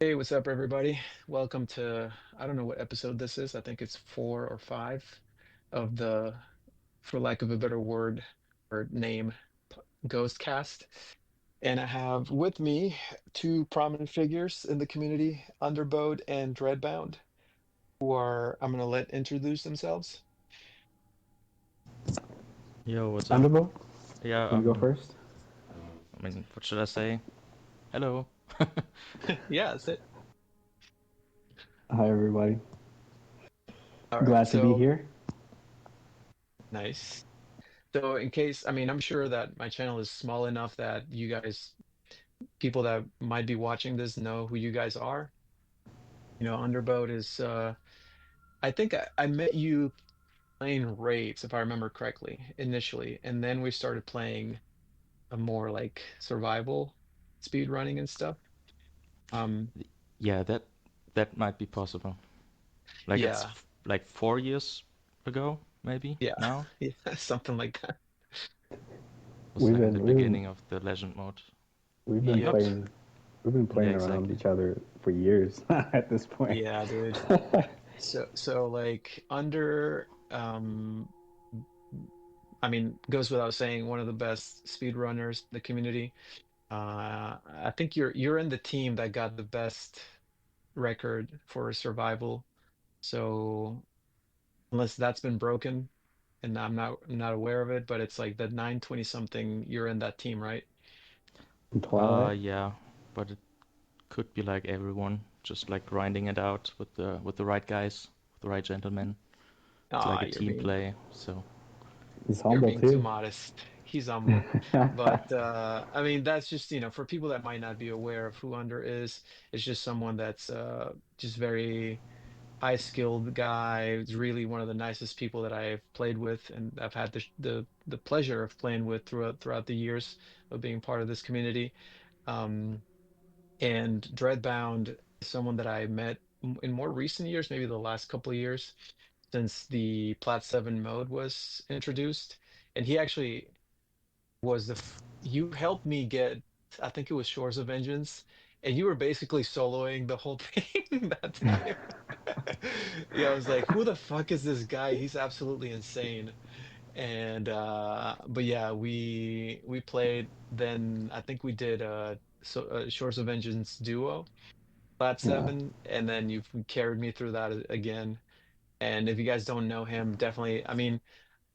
Hey, what's up, everybody? Welcome to, I don't know what episode this is. I think it's four or five of the, for lack of a better word or name, Ghostcast. And I have with me two prominent figures in the community, Underbowed and Dreadbound, who are, I'm going to let introduce themselves. Yo, what's up? Thunderbolt, Yeah, can you go first? what should I say? Hello. Yeah, that's it. Hi, everybody. All right. Glad to be So here. nice. So, in case, I mean, I'm sure that my channel is small enough that you guys, people that might be watching this, know who you guys are. Underboat is I think I met you playing raids, if I remember correctly, initially, and then we started playing a more like survival speed running and stuff. Um Yeah, that might be possible. Like it's yeah, like 4 years ago, maybe yeah, now. yeah, something like that. Was We've like in the been we've beginning of the legend mode. we've been Yep. playing we've been Yeah, playing around exactly. each other for years at this point. Yeah, dude. So like under I mean, goes without saying, one of the best speedrunners in the community. I think you're in the team that got the best record for survival. So unless that's been broken, and I'm not aware of it, but it's like the 920 something, you're in that team, right? In Twilight, Yeah, but it could be like everyone, just like grinding it out with the right guys, with the right gentlemen. It's like Ah, a team play. So he's you're humble being too too. modest. He's humble. But I mean, that's just, for people that might not be aware of who Under is, it's just someone that's just very high skilled guy. He's really one of the nicest people that I've played with, and I've had the pleasure of playing with throughout the years of being part of this community. Um, and Dreadbound is someone that I met in more recent years, maybe the last couple of years, since the Plat 7 mode was introduced. And he actually was you helped me get, I think it was Shores of Vengeance, and you were basically soloing the whole thing that time. Yeah, I was like, who the fuck is this guy? He's absolutely insane. And but yeah, we played, then I think we did Shores of Vengeance duo, Plat Yeah, 7, and then you've carried me through that again. And if you guys don't know him, definitely, I mean,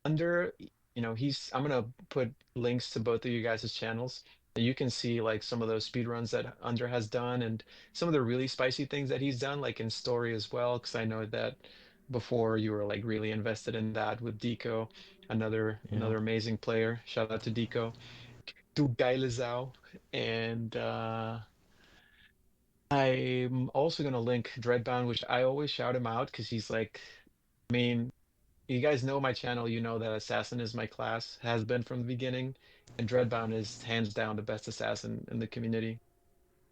Under, I'm gonna put links to both of you guys' channels. You can see like some of those speed runs that Under has done, and some of the really spicy things that he's done, like in story as well, because I know that before you were like really invested in that with Deco, yeah. another amazing player. Shout out to Deco. Du geile Sau. And I'm also gonna link Dreadbound, which I always shout him out because he's like, I mean, you guys know my channel, you know that Assassin is my class, has been from the beginning, and Dreadbound is hands down the best assassin in the community.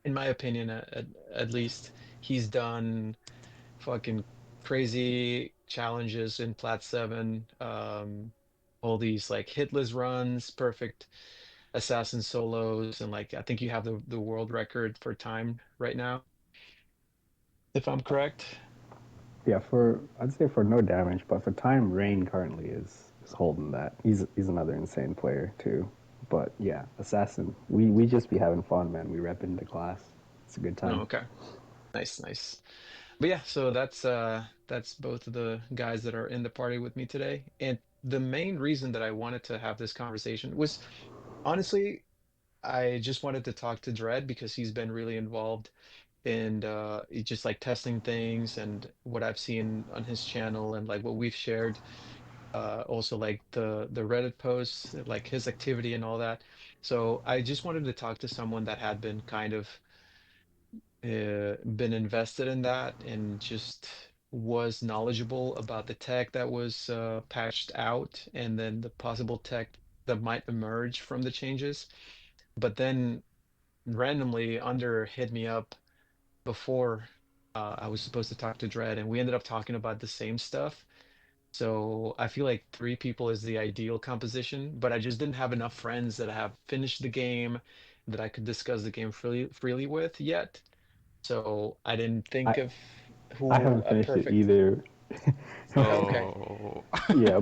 In my opinion, at least. He's done fucking crazy challenges in Plat 7, all these like hitless runs, perfect assassin solos, and like I think you have the world record for time right now, if I'm correct. yeah. For I'd say for no damage, but for time, Rain currently is holding that. He's another insane player too. But yeah, Assassin. We just be having fun, man. We rep into class. It's a good Oh, time. okay. Nice, nice. But yeah, so that's both of the guys that are in the party with me today. And the main reason that I wanted to have this conversation was, honestly, I just wanted to talk to Dredd because he's been really involved in just like testing things and what I've seen on his channel and like what we've shared. Also like the Reddit posts, like his activity and all that. So I just wanted to talk to someone that had been kind of been invested in that and just was knowledgeable about the tech that was patched out and then the possible tech that might emerge from the changes. But then randomly, Under hit me up before I was supposed to talk to Dredd, and we ended up talking about the same stuff. So I feel like three people is the ideal composition, but I just didn't have enough friends that have finished the game that I could discuss the game freely with yet. So I didn't think I of I who haven't a finished it perfect. either. Okay. Oh. Yeah,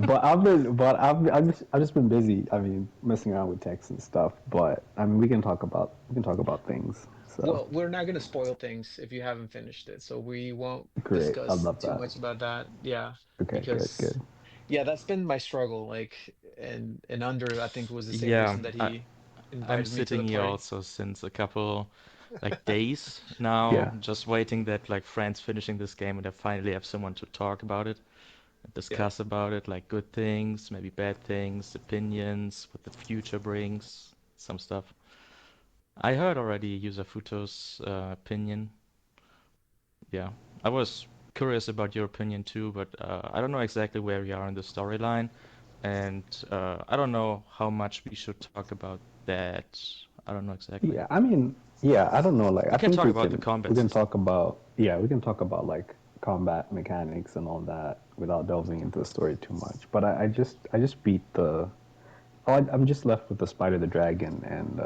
I've just been busy. I mean, messing around with text and stuff. But I mean, we can talk about things. So Well, we're not going to spoil things if you haven't finished it, so we won't great. I discuss love too that. much about that. Yeah, Okay, good, because good. yeah, that's been my struggle. Like, and Under, I think was the same Yeah, reason that I he I'm invited me to sitting the here party. also since a couple like days now, Yeah, just waiting that like friends finishing this game and I finally have someone to talk about it and Yeah. discuss about it, like good things, maybe bad things, opinions, what the future brings, some stuff. I heard already User Futo's opinion. Yeah, I was curious about your opinion too, but I don't know exactly where we are in the storyline, and I don't know how much we should talk about that. I don't know exactly. yeah. I mean, yeah. I don't know. Like, We I can think talk about the we combat can system. talk about yeah, we can talk about like combat mechanics and all that without delving into the story too much. But I just beat the. Oh, I'm just left with the spider, the dragon, and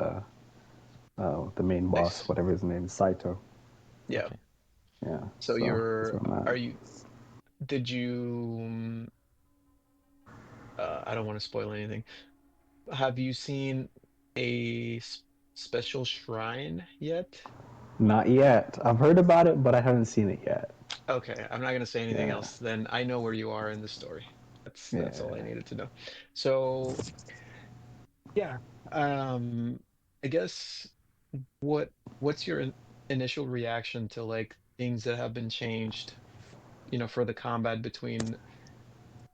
the main boss, Nice. whatever his name is, Saito. Yeah. Okay. Yeah, So so that's where I'm at. are you, did you, I don't want to spoil anything. Have you seen a special shrine yet? Not yet. I've heard about it, but I haven't seen it yet. Okay, I'm not going to say anything Yeah, else. Then I know where you are in the story. That's all I yeah. needed to know. So, yeah, um, I guess what's your initial reaction to like things that have been changed, for the combat between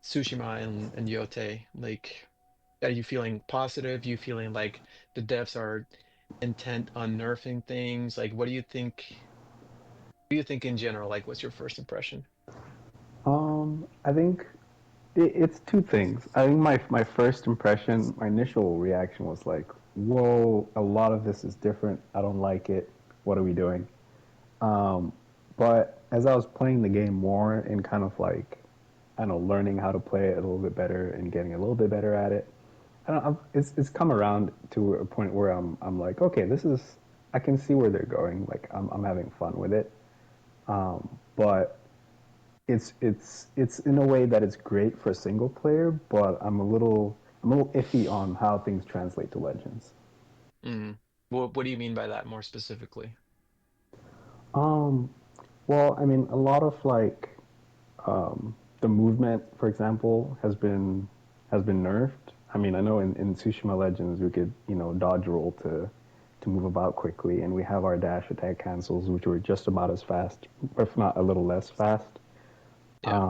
Tsushima and Yotei? Like, are you feeling positive? You feeling like the devs are intent on nerfing things? Like, what do you think? What do you think in general? Like, what's your first impression? I think it's two things. I think my first impression, my initial reaction was like, "Whoa, a lot of this is different. I don't like it. What are we doing?" Um, but as I was playing the game more and kind of like, I don't know, learning how to play it a little bit better and getting a little bit better at it, I don't, it's come around to a point where I'm like, okay, this is I can see where they're going. Like I'm having fun with it. But it's in a way that it's great for single player, but I'm a little iffy on how things translate to Legends. Mm. What do you mean by that more specifically? Um, well, I mean, a lot of like the movement, for example, has been nerfed. I mean, I know in Tsushima Legends we could dodge roll to move about quickly, and we have our dash attack cancels, which were just about as fast, if not a little less fast. Yeah.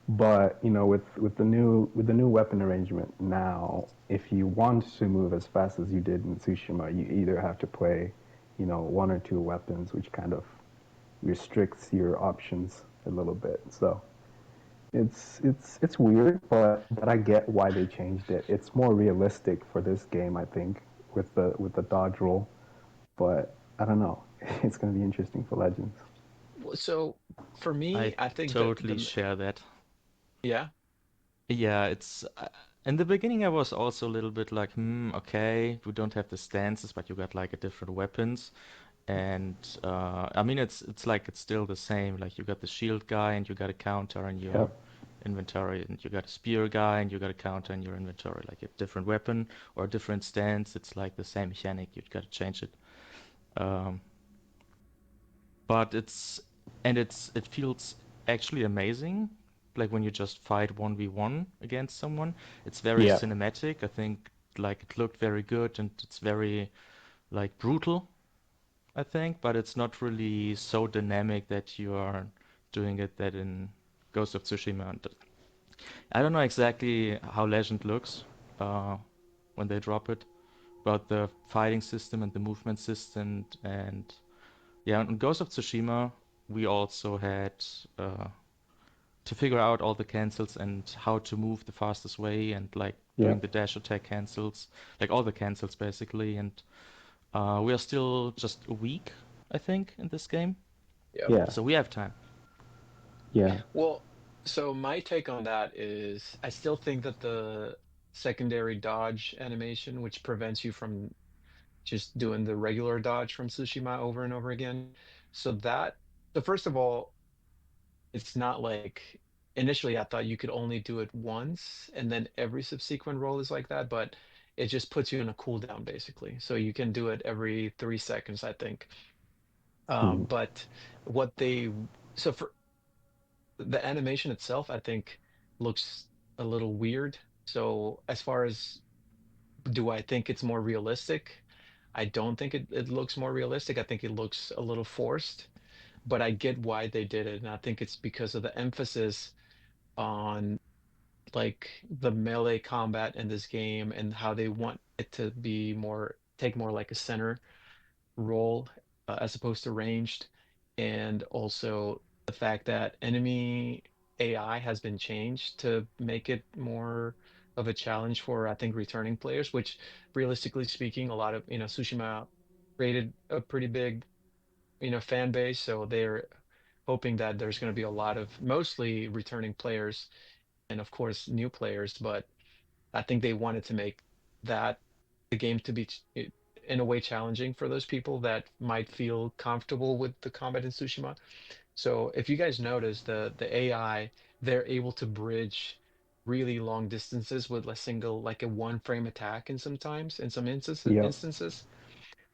But with the new weapon arrangement now, if you want to move as fast as you did in Tsushima, you either have to play, one or two weapons, which kind of restricts your options a little bit. So it's weird, but I get why they changed it. It's more realistic for this game, I think, with the dodge roll. But I don't know. It's going to be interesting for Legends. So for I me, I think that totally share that. yeah. Yeah, it's in the beginning I was also a little bit like, okay, we don't have the stances, but you got like a different weapons. And I mean it's like it's still the same. Like you got the shield guy and you got a counter in your Yep. inventory, and you got a spear guy and you got a counter in your inventory. Like a different weapon or a different stance, it's like the same mechanic. You got to change it. Um, but it feels actually amazing. Like when you just fight 1v1 against someone, it's very Yeah. cinematic. I think like it looked very good and it's very like brutal, I think, but it's not really so dynamic that you are doing it that in Ghost of Tsushima. And I don't know exactly how Legend looks uh, when they drop it, but the fighting system and the movement system and yeah, on Ghost of Tsushima, we also had uh, to figure out all the cancels and how to move the fastest way and like doing Yep. the dash attack cancels, like all the cancels basically. And we are still just a week, I think, in this game. Yeah. Yeah. So we have time. Yeah. Well, so my take on that is I still think that the secondary dodge animation, which prevents you from just doing the regular dodge from Tsushima over and over again, So that, so first of all, it's not like initially I thought you could only do it once and then every subsequent roll is like that, but it just puts you in a cooldown basically. So you can do it every 3 seconds, I think. Hmm. But what they, so for the animation itself, I think looks a little weird. So as far as do I think it's more realistic? I don't think it looks more realistic. I think it looks a little forced, but I get why they did it. And I think it's because of the emphasis on like the melee combat in this game and how they want it to be more, take more like a center role as opposed to ranged. And also the fact that enemy AI has been changed to make it more of a challenge for, I think, returning players, which realistically speaking, a lot of, Tsushima created a pretty big, fan base. So they're hoping that there's going to be a lot of mostly returning players and of course new players, but I think they wanted to make that the game to be in a way challenging for those people that might feel comfortable with the combat in Tsushima. So if you guys notice the AI, they're able to bridge really long distances with a single like a one frame attack in sometimes in some Yep. instances.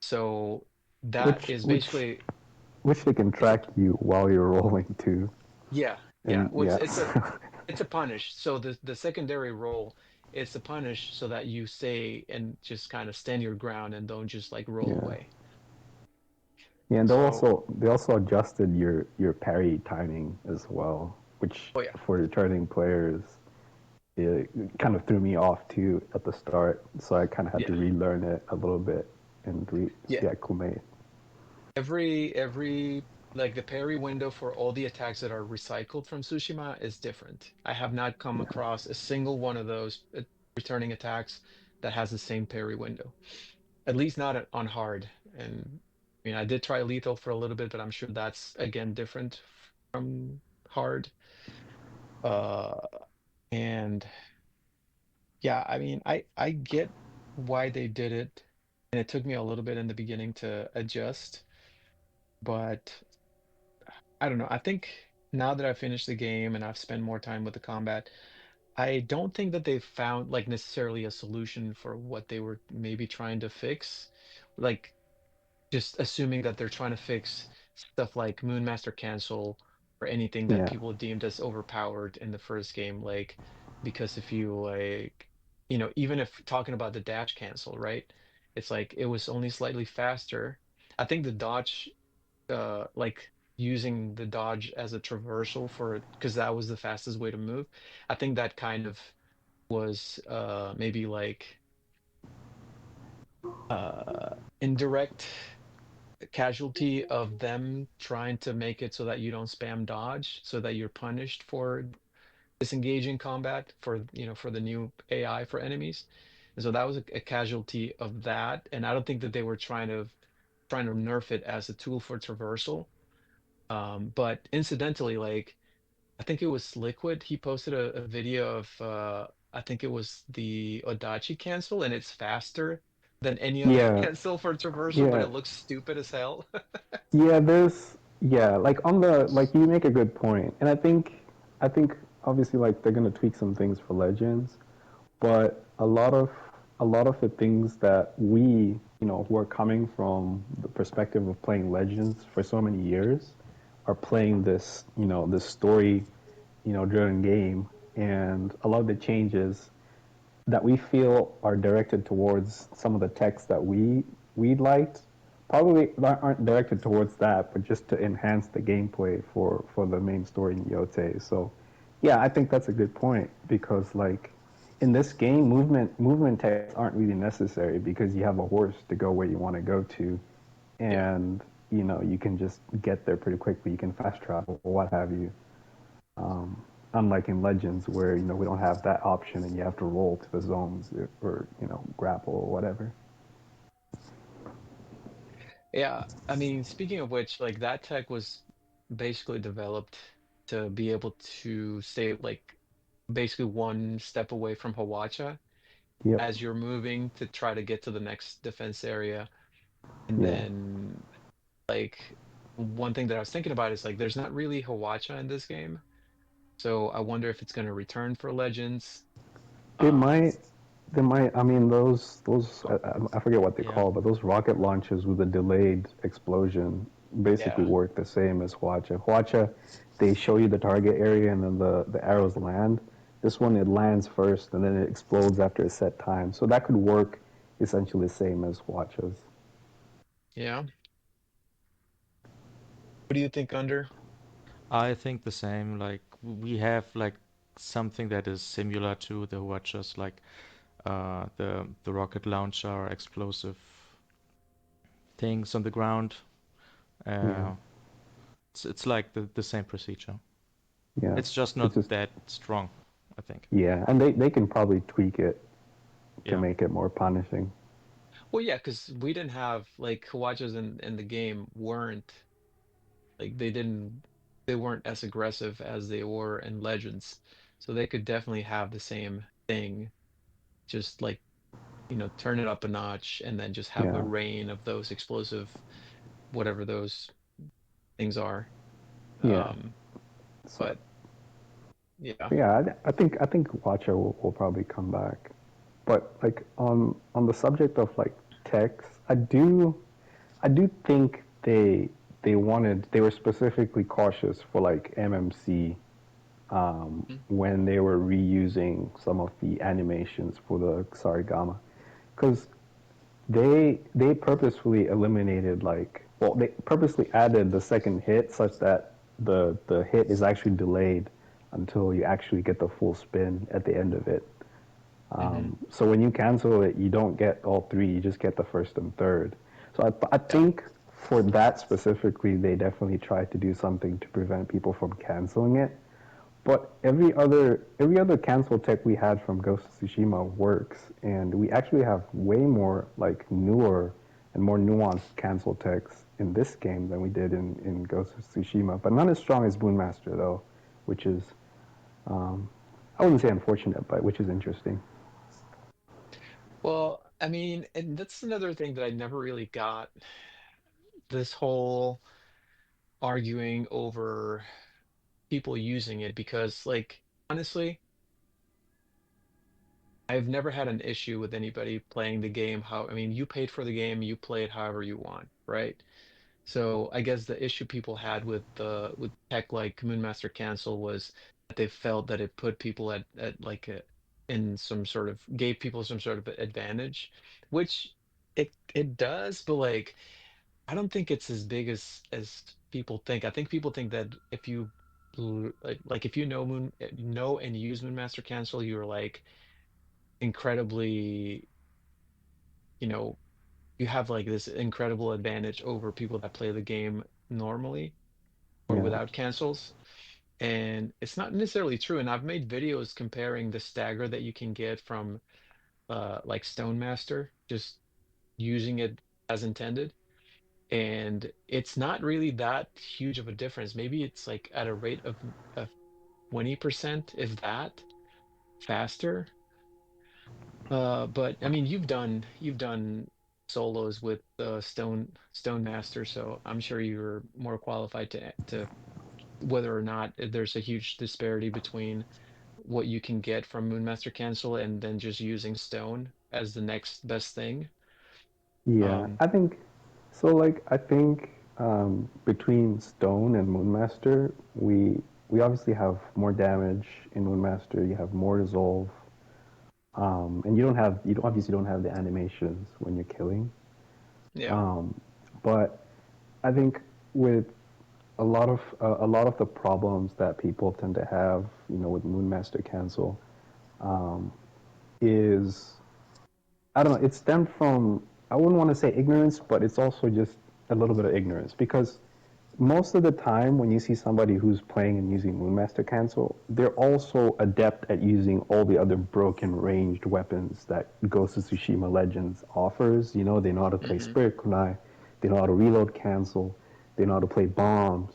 So that Which is which basically which they can it's a track you while you're rolling too. yeah, yeah. And Well, yeah. it's a punish. So the secondary role is to punish so that you stay and just kind of stand your ground and don't just like roll Yeah. away. Yeah, and So, they also adjusted your parry timing as well, which oh yeah, for returning players it kind of threw me off too at the start. So I kind of had to yeah, relearn it a little bit and yeah. reacclimate. Every like the parry window for all the attacks that are recycled from Tsushima is different. I have not come Yeah. across a single one of those returning attacks that has the same parry window. At least not on hard. And I mean, I did try lethal for a little bit, but I'm sure that's again different from hard. Uh, and yeah, I mean, I get why they did it, and it took me a little bit in the beginning to adjust, but I don't know. I think now that I've finished the game and I've spent more time with the combat, I don't think that they've found like necessarily a solution for what they were maybe trying to fix. Like just assuming that they're trying to fix stuff like Moonmaster cancel or anything that Yeah. people deemed as overpowered in the first game. Like, because if you like, even if talking about the dash cancel, right? It's like it was only slightly faster. I think the dodge, like using the dodge as a traversal for it, because that was the fastest way to move. I think that kind of was maybe like indirect casualty of them trying to make it so that you don't spam dodge, so that you're punished for disengaging combat for for the new AI for enemies. And so that was a casualty of that. And I don't think that they were trying to nerf it as a tool for traversal. But incidentally, like I think it was Liquid, he posted a video of I think it was the Odachi cancel, and it's faster than any other Yeah. cancel for traversal, but Yeah. it looks stupid as hell. Yeah, like on the like you make a good point. And I think obviously like they're gonna tweak some things for Legends, but a lot of the things that we, who are coming from the perspective of playing Legends for so many years are playing this, this story, driven game, and a lot of the changes that we feel are directed towards some of the texts that we liked probably aren't directed towards that, but just to enhance the gameplay for the main story in Yotei. So, yeah, I think that's a good point because like in this game, movement texts aren't really necessary because you have a horse to go where you want to go to, Yeah. and you can just get there pretty quickly. You can fast travel or what have you. Unlike in Legends, where we don't have that option, and you have to roll to the zones or grapple or whatever. Yeah, I mean, speaking of which, like that tech was basically developed to be able to stay like basically one step away from Hawacha Yep. as you're moving to try to get to the next defense area. And Yeah. then like one thing that I was thinking about is like there's not really Hawacha in this game. So I wonder if it's going to return for Legends. They Um, might, they might. I mean, those I forget what they Yeah. call, but those rocket launchers with a delayed explosion basically yeah. work the same as Hwacha. Hwacha, they show you the target area and then the arrows land. This one it lands first and then it explodes after a set time. So that could work essentially the same as Hwacha's. Yeah. What do you think, Under? I think the same. Like we have like something that is similar to the Watchers, like the rocket launcher, explosive things on the ground. Yeah, Uh, it's like the same procedure. yeah. It's just It's not just that strong, I think. yeah, and they can probably tweak it to Yeah. make it more punishing. Well, yeah, because we didn't have like Hawachas in the game weren't like they weren't as aggressive as they were in Legends. So they could definitely have the same thing, just like, turn it up a notch and then just have a Yeah, rain of those explosive, whatever those things are. yeah. Um, So but yeah. yeah, I think Watcher will probably come back. But like on the subject of like techs, I do think they were specifically cautious for like MMC Mm. when they were reusing some of the animations for the Sarigama, because they purposefully eliminated like well they purposely added the second hit such that the hit is actually delayed until you actually get the full spin at the end of it. Hmm. So when you cancel it, you don't get all three, you just get the first and third. So I Yeah. think for that specifically, they definitely tried to do something to prevent people from canceling it. But every other cancel tech we had from Ghost of Tsushima works, and we actually have way more like newer and more nuanced cancel techs in this game than we did in Ghost of Tsushima. But not as strong as Boonmaster though, which is I wouldn't say unfortunate, but which is interesting. Well, I mean, and that's another thing that I never really got this whole arguing over people using it because, like, honestly, I've never had an issue with anybody playing the game. I mean, you paid for the game, you play it however you want, right? So I guess the issue people had with tech like Moonmaster Cancel was that they felt that it put people at like in some sort of gave people some sort of advantage, which it does, but like I don't think it's as big as people think. I think people think that if you like if you know and use Moonmaster Cancel, you're like incredibly, you know, you have like this incredible advantage over people that play the game normally or Yeah, without cancels. And it's not necessarily true. And I've made videos comparing the stagger that you can get from like Stone Master, just using it as intended. And it's not really that huge of a difference. Maybe it's like at a rate of 20%, if that, faster. But I mean, you've done solos with Stone Master, so I'm sure you're more qualified to whether or not there's a huge disparity between what you can get from Moonmaster Cancel and then just using Stone as the next best thing. yeah. Um, I think so. Like I think between Stone and Moonmaster, we obviously have more damage in Moonmaster. You have more resolve, and you don't, obviously don't have the animations when you're killing. yeah, But I think with a lot of the problems that people tend to have, with Moonmaster Cancel, is I don't know. It stemmed from I wouldn't want to say ignorance, but it's also just a little bit of ignorance because most of the time when you see somebody who's playing and using Moonmaster Cancel, they're also adept at using all the other broken ranged weapons that Ghost of Tsushima Legends offers. They know how to play hmm Spirit Kunai, they know how to reload cancel, they know how to play bombs.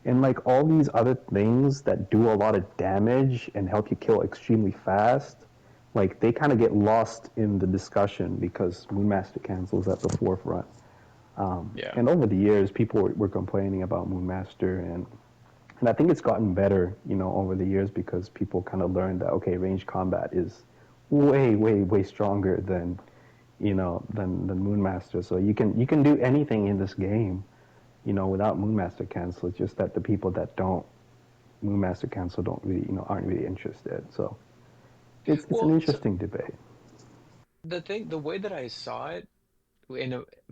And like all these other things that do a lot of damage and help you kill extremely fast, like they kind of get lost in the discussion because Moonmaster Cancel is at the forefront. Yeah. And over the years, people were complaining about Moon Master, and I think it's gotten better, over the years because people kind of learned that okay, range combat is way, way, way stronger than Moon Master. So you can do anything in this game, without Moon Master cancel. It's just that the people that don't Moon Master cancel don't really, aren't really interested. So it's an Well, so interesting debate. the way that I saw it,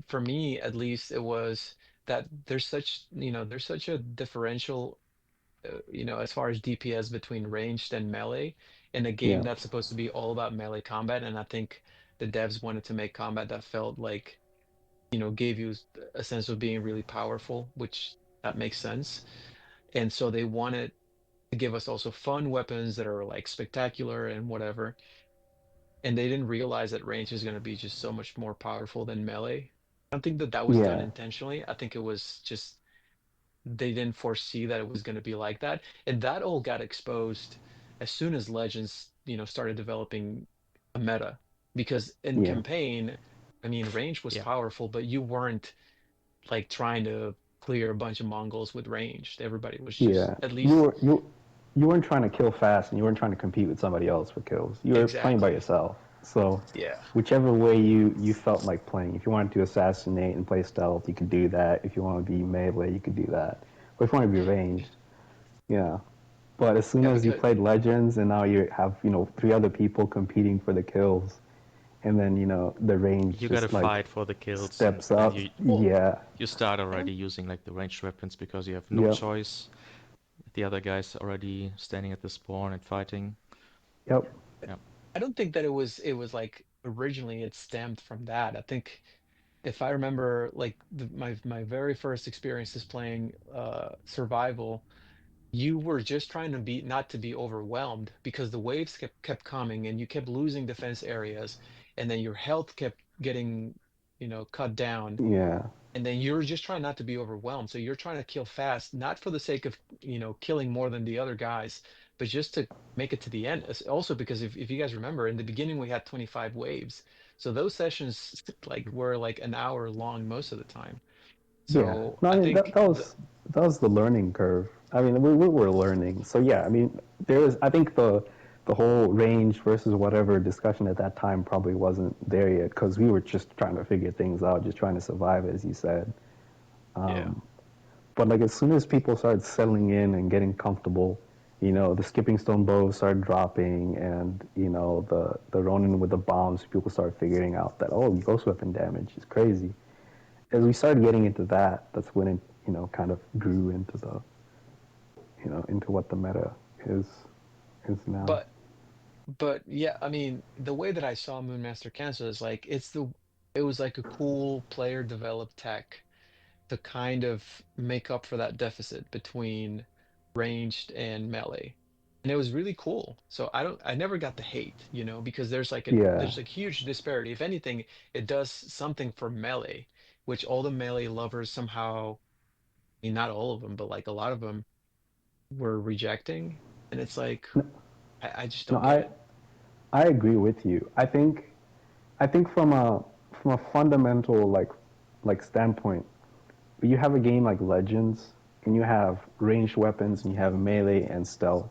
for me at least, it was that there's such a differential, as far as DPS between ranged and melee in a game Yeah, that's supposed to be all about melee combat. And I think the devs wanted to make combat that felt like, gave you a sense of being really powerful, which that makes sense. And so they wanted to give us also fun weapons that are like spectacular and whatever. And they didn't realize that range is going to be just so much more powerful than melee. I don't think that that was done yeah, intentionally. I think it was just they didn't foresee that it was going to be like that. And that all got exposed as soon as Legends, started developing a meta. Because in yeah, campaign, I mean, range was Yeah. powerful, but you weren't like trying to clear a bunch of Mongols with ranged. Everybody was just yeah. at You least were you you weren't trying to kill fast, and you weren't trying to compete with somebody else for kills. You were playing by exactly. yourself. So Yeah. whichever way you felt like playing, if you wanted to assassinate and play stealth, you could do that. If you want to be melee, you could do that. But if you want to be ranged, yeah. But as soon Yeah, as you because played Legends and now you have, three other people competing for the kills, and then, the range You gotta just like fight for the kills, and steps then up. you well, Yeah. you start I already don't using like the ranged weapons because you have no Yep. choice. The other guys already standing at the spawn and fighting. Yep. Yeah. I don't think that it was like originally it stemmed from that. I think if I remember like my very first experiences playing survival, you were just trying to be not to be overwhelmed because the waves kept coming and you kept losing defense areas, and then your health kept getting, cut down, Yeah. and then you're just trying not to be overwhelmed. So you're trying to kill fast, not for the sake of, killing more than the other guys, but just to make it to the end. Also because if you guys remember, in the beginning we had 25 waves. So those sessions like were like an hour long most of the time. Yeah. So No, I I mean that think that the was that was the learning curve. I mean, we were learning. So yeah, I mean, there is. I think the whole range versus whatever discussion at that time probably wasn't there yet because we were just trying to figure things out, just trying to survive, as you said. yeah, But like as soon as people started settling in and getting comfortable, the skipping stone bows started dropping, and the Ronin with the bombs, people started figuring out that oh, ghost weapon damage is crazy. As we started getting into that, that's when it kind of grew into the into what the meta is is now. but yeah, I mean, the way that I saw Moon Master Cancel is like it was like a cool player developed tech to kind of make up for that deficit between ranged and melee. And it was really cool. So I never got the hate, because Yeah, there's like huge disparity. If anything, it does something for melee, which all the melee lovers somehow, I mean, not all of them, but like a lot of them were rejecting. And it's like, I just no, don't get it. I agree with you. I think from a fundamental like standpoint, you have a game like Legends, and you have ranged weapons, and you have melee and stealth.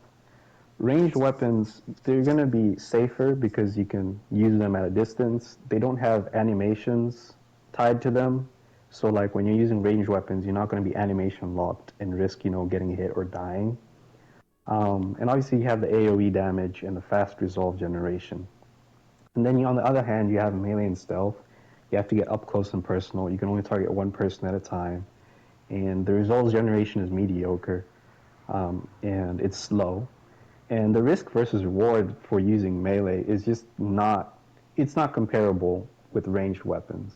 Ranged weapons, they're going to be safer because you can use them at a distance. They don't have animations tied to them. So like when you're using ranged weapons, you're not going to be animation locked and risk, getting hit or dying. And obviously you have the AoE damage and the fast resolve generation. And then on the other hand, you have melee and stealth. You have to get up close and personal. You can only target one person at a time. And the resolve generation is mediocre, and it's slow. And the risk versus reward for using melee is just not, it's not comparable with ranged weapons.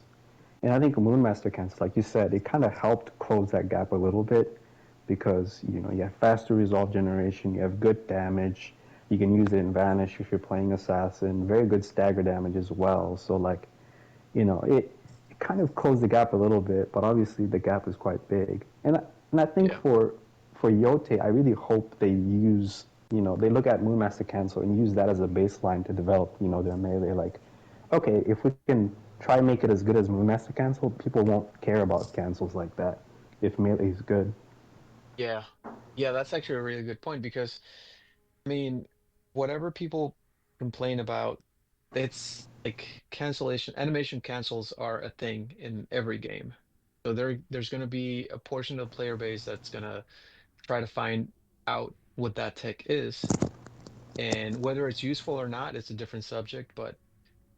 And I think Moonmaster Cancel, like you said, it kind of helped close that gap a little bit because, you have faster resolve generation, you have good damage, you can use it in Vanish if you're playing Assassin, very good stagger damage as well. So like, it kind of closed the gap a little bit, but obviously the gap is quite big. And I think Yeah. for Yotei, I really hope they use, they look at Moonmaster Cancel and use that as a baseline to develop, their melee. Like, okay, if we can try and make it as good as Moon Master Cancel, people won't care about cancels like that if melee is good. Yeah. Yeah, that's actually a really good point because I mean, whatever people complain about, it's like cancellation, animation cancels are a thing in every game. So there's going to be a portion of the player base that's going to try to find out what that tech is, and whether it's useful or not, it's a different subject. But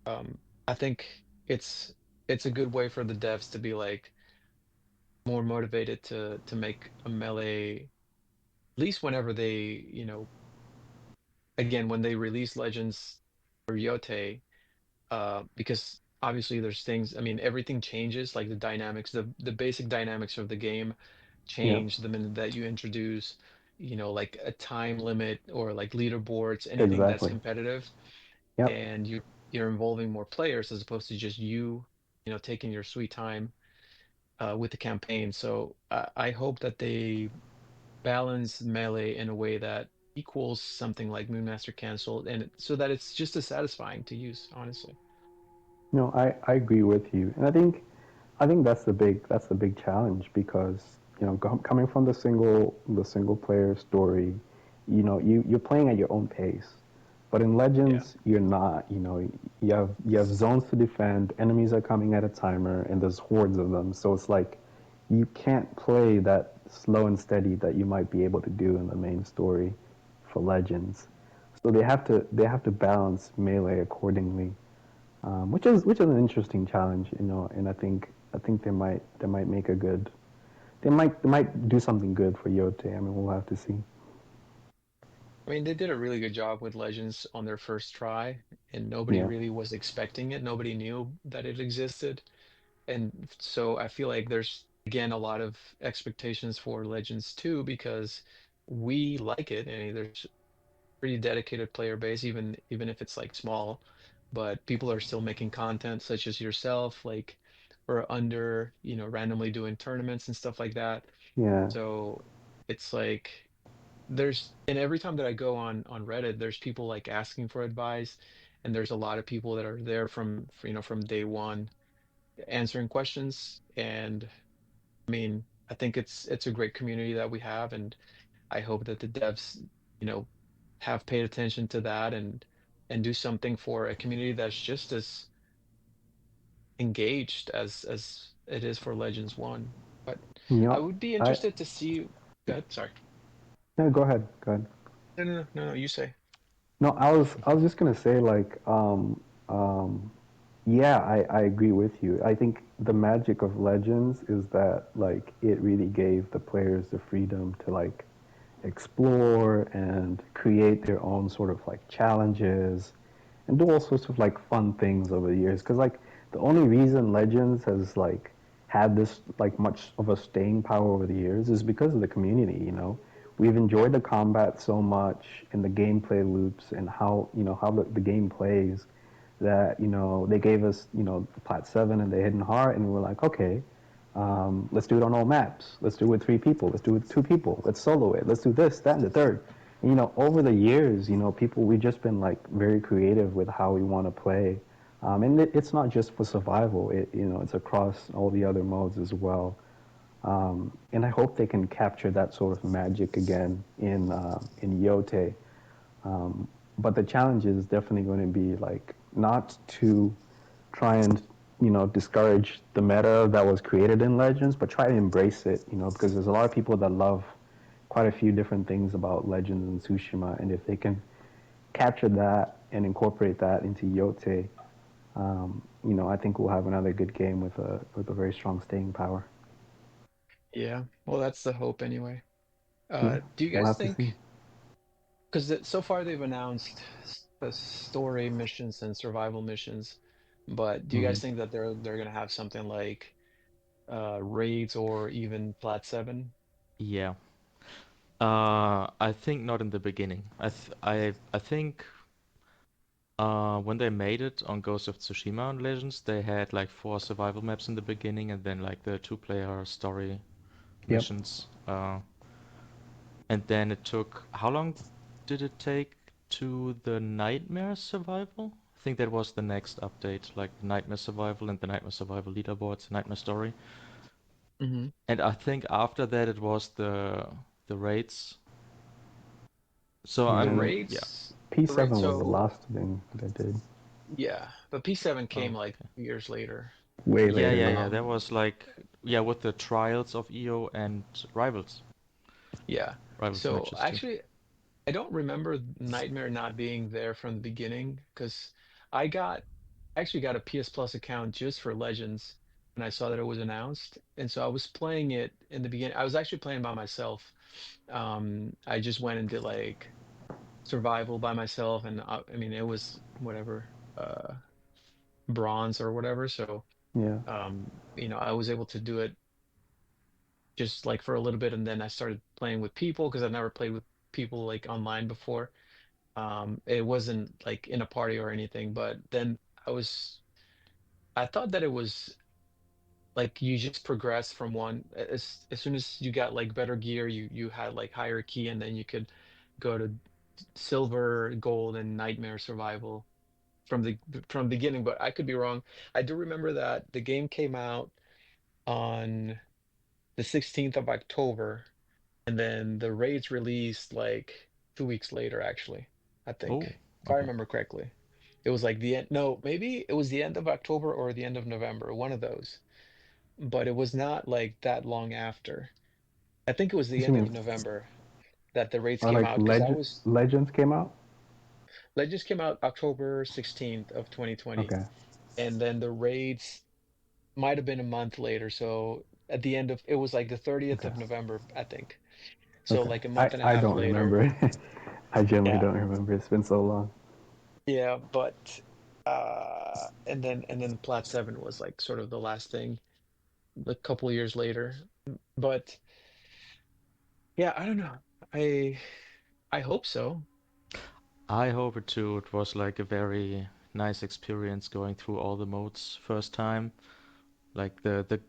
I think it's a good way for the devs to be like more motivated to make a melee, at least whenever they, again, when they release Legends or Yotei, because obviously there's things, I mean, everything changes, like the dynamics, the basic dynamics of the game Yeah, change the minute that you introduce, like a time limit or like leaderboards, anything that's exactly. competitive, Yep. and you're involving more players as opposed to just taking your sweet time with the campaign. So I hope that they balance melee in a way that equals something like Moonmaster Cancel, and so that it's just as satisfying to use, honestly. No, I agree with you, and I think that's the big challenge because coming from the single player story, you're playing at your own pace, but in Yeah. Legends you're not. You have zones to defend, enemies are coming at a timer, and there's hordes of them. So it's like you can't play that slow and steady that you might be able to do in the main story for Legends. So they have to balance melee accordingly, which is an interesting challenge, and I think they might make a good they might do something good for Yotei. I mean, we'll have to see. I mean, they did a really good job with Legends on their first try, and nobody Yeah, really was expecting it. Nobody knew that it existed. And so I feel like there's, again, a lot of expectations for Legends too, because we like it. And there's pretty dedicated player base, even if it's like small, but people are still making content such as yourself, like or under, randomly doing tournaments and stuff like that. yeah, So it's like and every time that I go on Reddit, there's people like asking for advice, and there's a lot of people that are there from day one answering questions. And I mean, I think it's a great community that we have, and I hope that the devs, you know, have paid attention to that and do something for a community that's just as engaged as it is for Legends One. But you I know, would be I interested to see. Go ahead. Sorry. no, go ahead, go ahead. No, no, no, no, no. You say. No, I was just gonna say like yeah, I agree with you. I think the magic of Legends is that like it really gave the players the freedom to like explore and create their own sort of like challenges and do all sorts of like fun things over the years. Because like the only reason Legends has like had this like much of a staying power over the years is because of the community. We've enjoyed the combat so much and the gameplay loops and how the game plays that they gave us Plat 7 and the Hidden Heart, and we were like, okay, let's do it on all maps. Let's do it with 3 people. Let's do it with 2 people. Let's solo it. Let's do this, that, and the third. And, over the years, people, we've just been like very creative with how we want to play. And it's not just for survival. It's across all the other modes as well. And I hope they can capture that sort of magic again in Yotei. But the challenge is definitely going to be like not to try and discourage the meta that was created in Legends, but try to embrace it. Because there's a lot of people that love quite a few different things about Legends and Tsushima, and if they can capture that and incorporate that into Yotei, I think we'll have another good game with a very strong staying power. Yeah. Well, that's the hope anyway. Yeah, Do you we'll guys have to see. think? Because so far they've announced the story missions and survival missions, but do you Mm. guys think that they're gonna have something like raids or even Plat 7? Yeah. I think not in the beginning. I think when they made it on Ghost of Tsushima on Legends, they had like 4 survival maps in the beginning and then like the 2-player story Yep. missions. And then it took, how long did it take to the Nightmare survival? think that was the next update, like Nightmare Survival and the Nightmare Survival leaderboards, Nightmare Story. Hmm. And I think after that it was the raids. So The Yeah, yeah. raids, the raid. P7 was the So last thing that I did. yeah, but P7 came Oh, like okay. years later. Way Yeah, later, yeah, yeah. yeah. That Um, was like yeah, with the trials of EO and yeah. rivals So matches too. actually, I don't remember Nightmare not being there from the beginning because I got actually got a PS Plus account just for Legends and I saw that it was announced. And so I was playing it in the beginning. I was actually playing by myself. I just went and did like survival by myself and I mean it was whatever bronze or whatever. So Yeah, I was able to do it just like for a little bit and then I started playing with people because I've never played with people like online before. It wasn't like in a party or anything, but then I thought that it was like you just progress from one as soon as you got like better gear, you had like higher key and then you could go to silver, gold, and nightmare survival from the from beginning, but I could be wrong. I do remember that the game came out on the 16th of October, and then the raids released like 2 weeks later, actually, I Oh, think, if I okay. remember correctly. It was like the end, no, maybe it was the end of October or the end of November, one of those. But it was not like that long after. I think it was the what you end mean? of November that the raids Or came like out because I was Legends came out? Legends came out October 16th of 2020, Okay, and then the raids might have been a month later. So at the end of it was like the 30th okay, of November, I think. So okay. like a I month and a I half don't later. remember. I generally Yeah. don't remember. It's been so long. Yeah, but and then Plat 7 was like sort of the last thing a couple of years later. But yeah, I don't know. I I hope so. I hope it too. It was like a very nice experience going through all the modes first time. Like the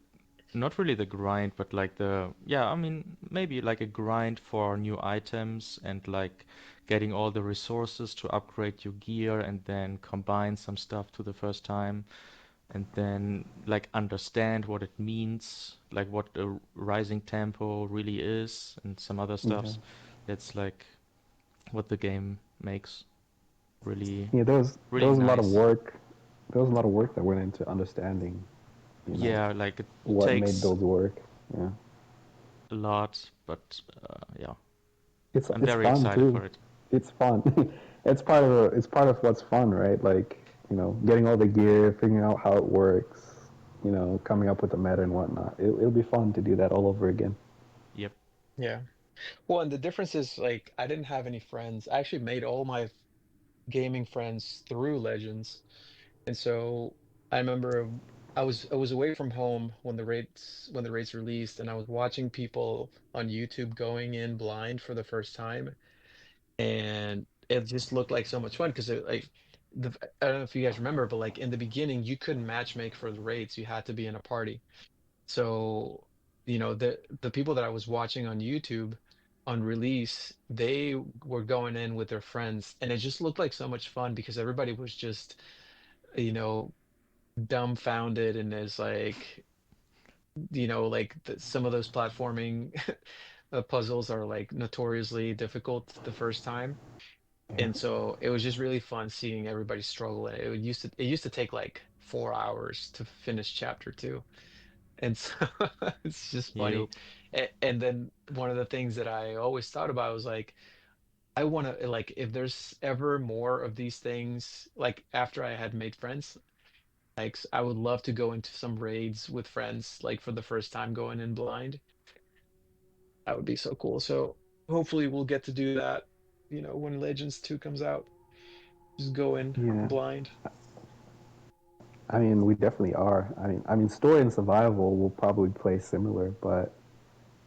not really the grind, but like the yeah, I mean maybe like a grind for new items and like getting all the resources to upgrade your gear and then combine some stuff to the first time and then like understand what it means, like what a rising tempo really is and some other Yeah, stuffs. That's like what the game makes really yeah. There really was a lot of nice. work. There was a lot of work that went into understanding, you know, Yeah, like it what made takes builds work. Yeah, a lot, but yeah, I'm it's very fun excited too. for it. It's fun. It's part of what's fun, right? Like, you know, getting all the gear, figuring out how it works, you know, coming up with the meta and whatnot. It'll be fun to do that all over again. Yep. Yeah. Well, and the difference is like I didn't have any friends. I actually made all my gaming friends through Legends. And so I remember I was away from home when the raids released and I was watching people on YouTube going in blind for the first time and it just looked like so much fun because I don't know if you guys remember but like in the beginning you couldn't matchmake for the raids, you had to be in a party. So the people that I was watching on YouTube on release, they were going in with their friends and it just looked like so much fun because everybody was just you know dumbfounded and is like like some of those platforming puzzles are like notoriously difficult the first time, Yeah. and so it was just really fun seeing everybody struggle. It used to take like 4 hours to finish chapter 2, and so it's just funny. Yep. And then one of the things that I always thought about was like I want to like if there's ever more of these things like after I had made friends. Like I would love to go into some raids with friends, like for the first time going in blind. That would be so cool. So hopefully we'll get to do that, when Legends 2 comes out. Just go in Yeah. blind. I mean, we definitely are. I mean, story and survival will probably play similar, but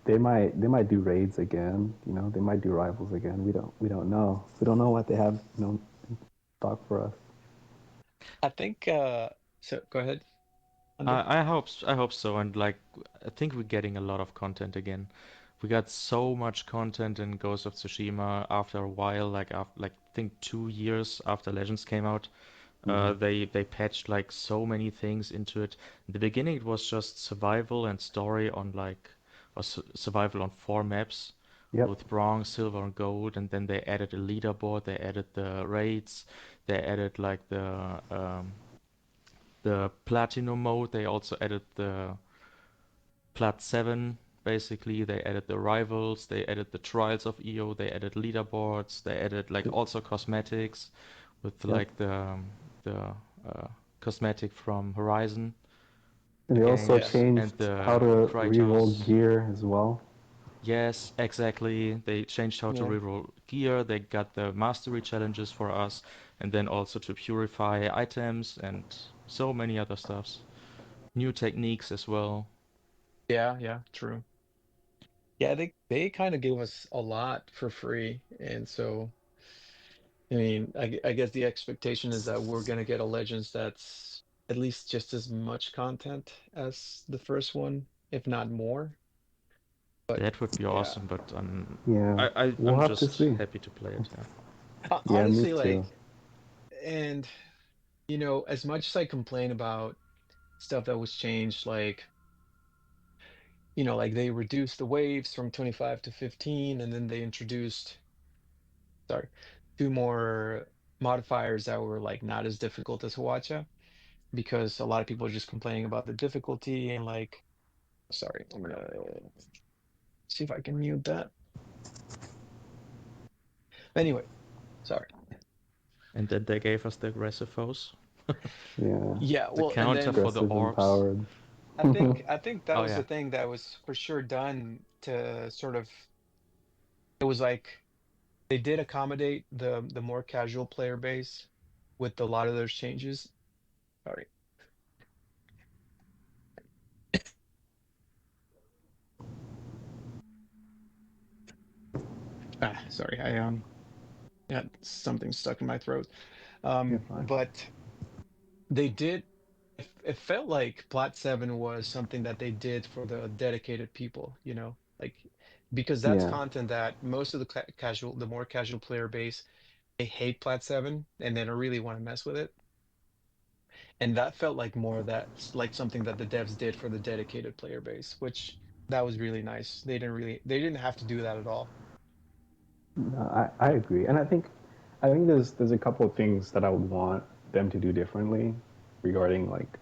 they might do raids again. You know, they might do rivals again. We don't know. We don't know what they have. You know, stock for us. I think so go ahead, Andre. I hope so, and like I think we're getting a lot of content again. We got so much content in Ghost of Tsushima after a while, like after like I think 2 years after Legends came out. Hmm. They patched like so many things into it. In the beginning, it was just survival and story on like or survival on 4 maps Yep. with bronze, silver, and gold, and then they added a leaderboard. They added the raids. They added like the platinum mode. They also added the Plat 7. Basically, they added the rivals. They added the trials of EO. They added leaderboards. They added like also cosmetics with Yep. like the uh, cosmetic from Horizon, And the they also games, Yes. and changed how the to reroll Kratos. gear as well. Yes, exactly. They changed how to Yeah. reroll gear. They got the mastery challenges for us, and then also to purify items and so many other stuffs. New techniques as well. Yeah, yeah, true. Yeah, they kind of gave us a lot for free, and so I mean, I guess the expectation is that we're gonna get a Legends that's at least just as much content as the first one, if not more. But That would be yeah, awesome, but Yeah, we'll I'm have to just see. happy to play it. Yeah. Yeah, me honestly, too. and as much as I complain about stuff that was changed, like like they reduced the waves from 25 to 15, and then they introduced, sorry, two more modifiers that were like not as difficult as Hwacha, because a lot of people are just complaining about the difficulty and like, sorry, I'm gonna see if I can mute that. Anyway, sorry. And then they gave us the aggressive foes, Yeah, Yeah, the well, and counter then for the aggressive orbs. empowered. I think that Oh was the yeah, thing that was for sure done to sort of, it was like they did accommodate the more casual player base with a lot of those changes. Sorry. Sorry, I had something stuck in my throat. You're fine. But they did. It felt like Plot 7 was something that they did for the dedicated people, like because that's Yeah. content that most of the the more casual player base, they hate Plat 7 and they don't really want to mess with it. And that felt like more of that, like something that the devs did for the dedicated player base, which that was really nice. They didn't have to do that at all. No, I agree, and I think there's a couple of things that I would want them to do differently regarding like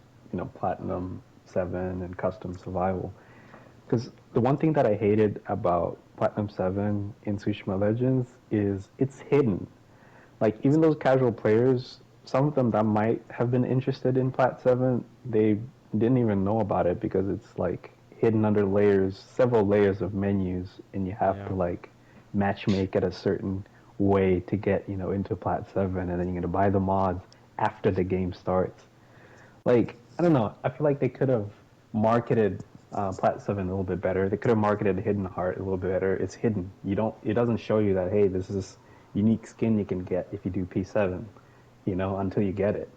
Platinum 7 and custom survival. Because the one thing that I hated about Platinum 7 in Tsushima Legends is it's hidden. Like even those casual players, some of them that might have been interested in Plat 7, they didn't even know about it because it's like hidden under layers, several layers of menus, and you have to yeah. like matchmake at a certain way to get into Plat 7, and then you're gonna buy the mods after the game starts. Like I don't know. I feel like they could have marketed Plat 7 a little bit better. They could have marketed Hidden Heart a little bit better. It's hidden. You don't. It doesn't show you that hey, this is unique skin you can get if you do P7. Until you get it.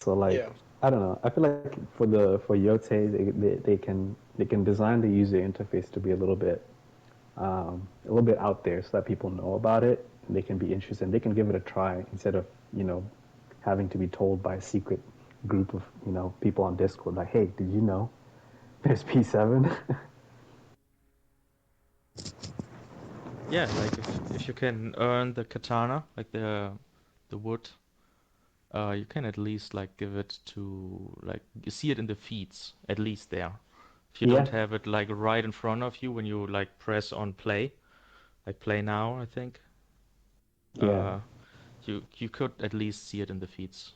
So like Yeah. I don't know. I feel like for Yotei they can design the user interface to be a little bit out there so that people know about it and they can be interested and they can give it a try instead of having to be told by a secret group of people on Discord like, hey, did you know there's P7? Yeah, like if you can earn the katana, like the wood, you can at least like give it to like you see it in the feeds, at least there. If you don't Yeah, have it like right in front of you when you like press on play, like play now, I think, yeah, uh, you could at least see it in the feeds.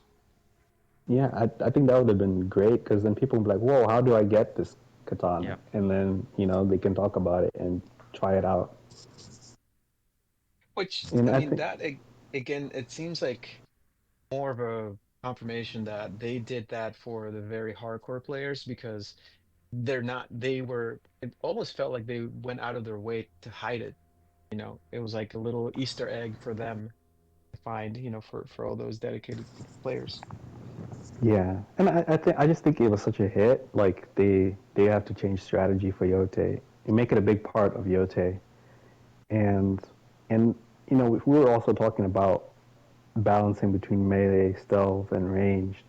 yeah. I think that would have been great because then people would be like, whoa, how do I get this katana? Yeah, And then they can talk about it and try it out. Which, And I I mean, think, that again, it seems like more of a confirmation that they did that for the very hardcore players because it almost felt like they went out of their way to hide it. It was like a little Easter egg for them to find, for all those dedicated players. yeah, and I just think it was such a hit. Like they have to change strategy for Yotei and make it a big part of Yotei. And we were also talking about balancing between melee, stealth, and ranged.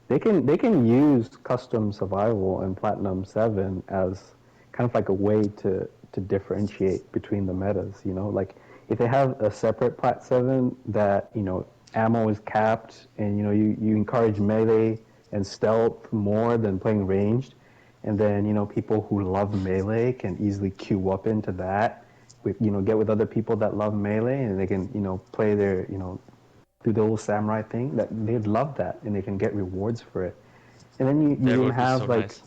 They can use custom survival and platinum 7 as kind of like a way to differentiate between the metas. You know, like if they have a separate plat 7 that ammo is capped, and you encourage melee and stealth more than playing ranged, and then people who love melee can easily queue up into that with get with other people that love melee, and they can play their do the old samurai thing, that they'd love that, and they can get rewards for it. And then you That can would be so have like, nice.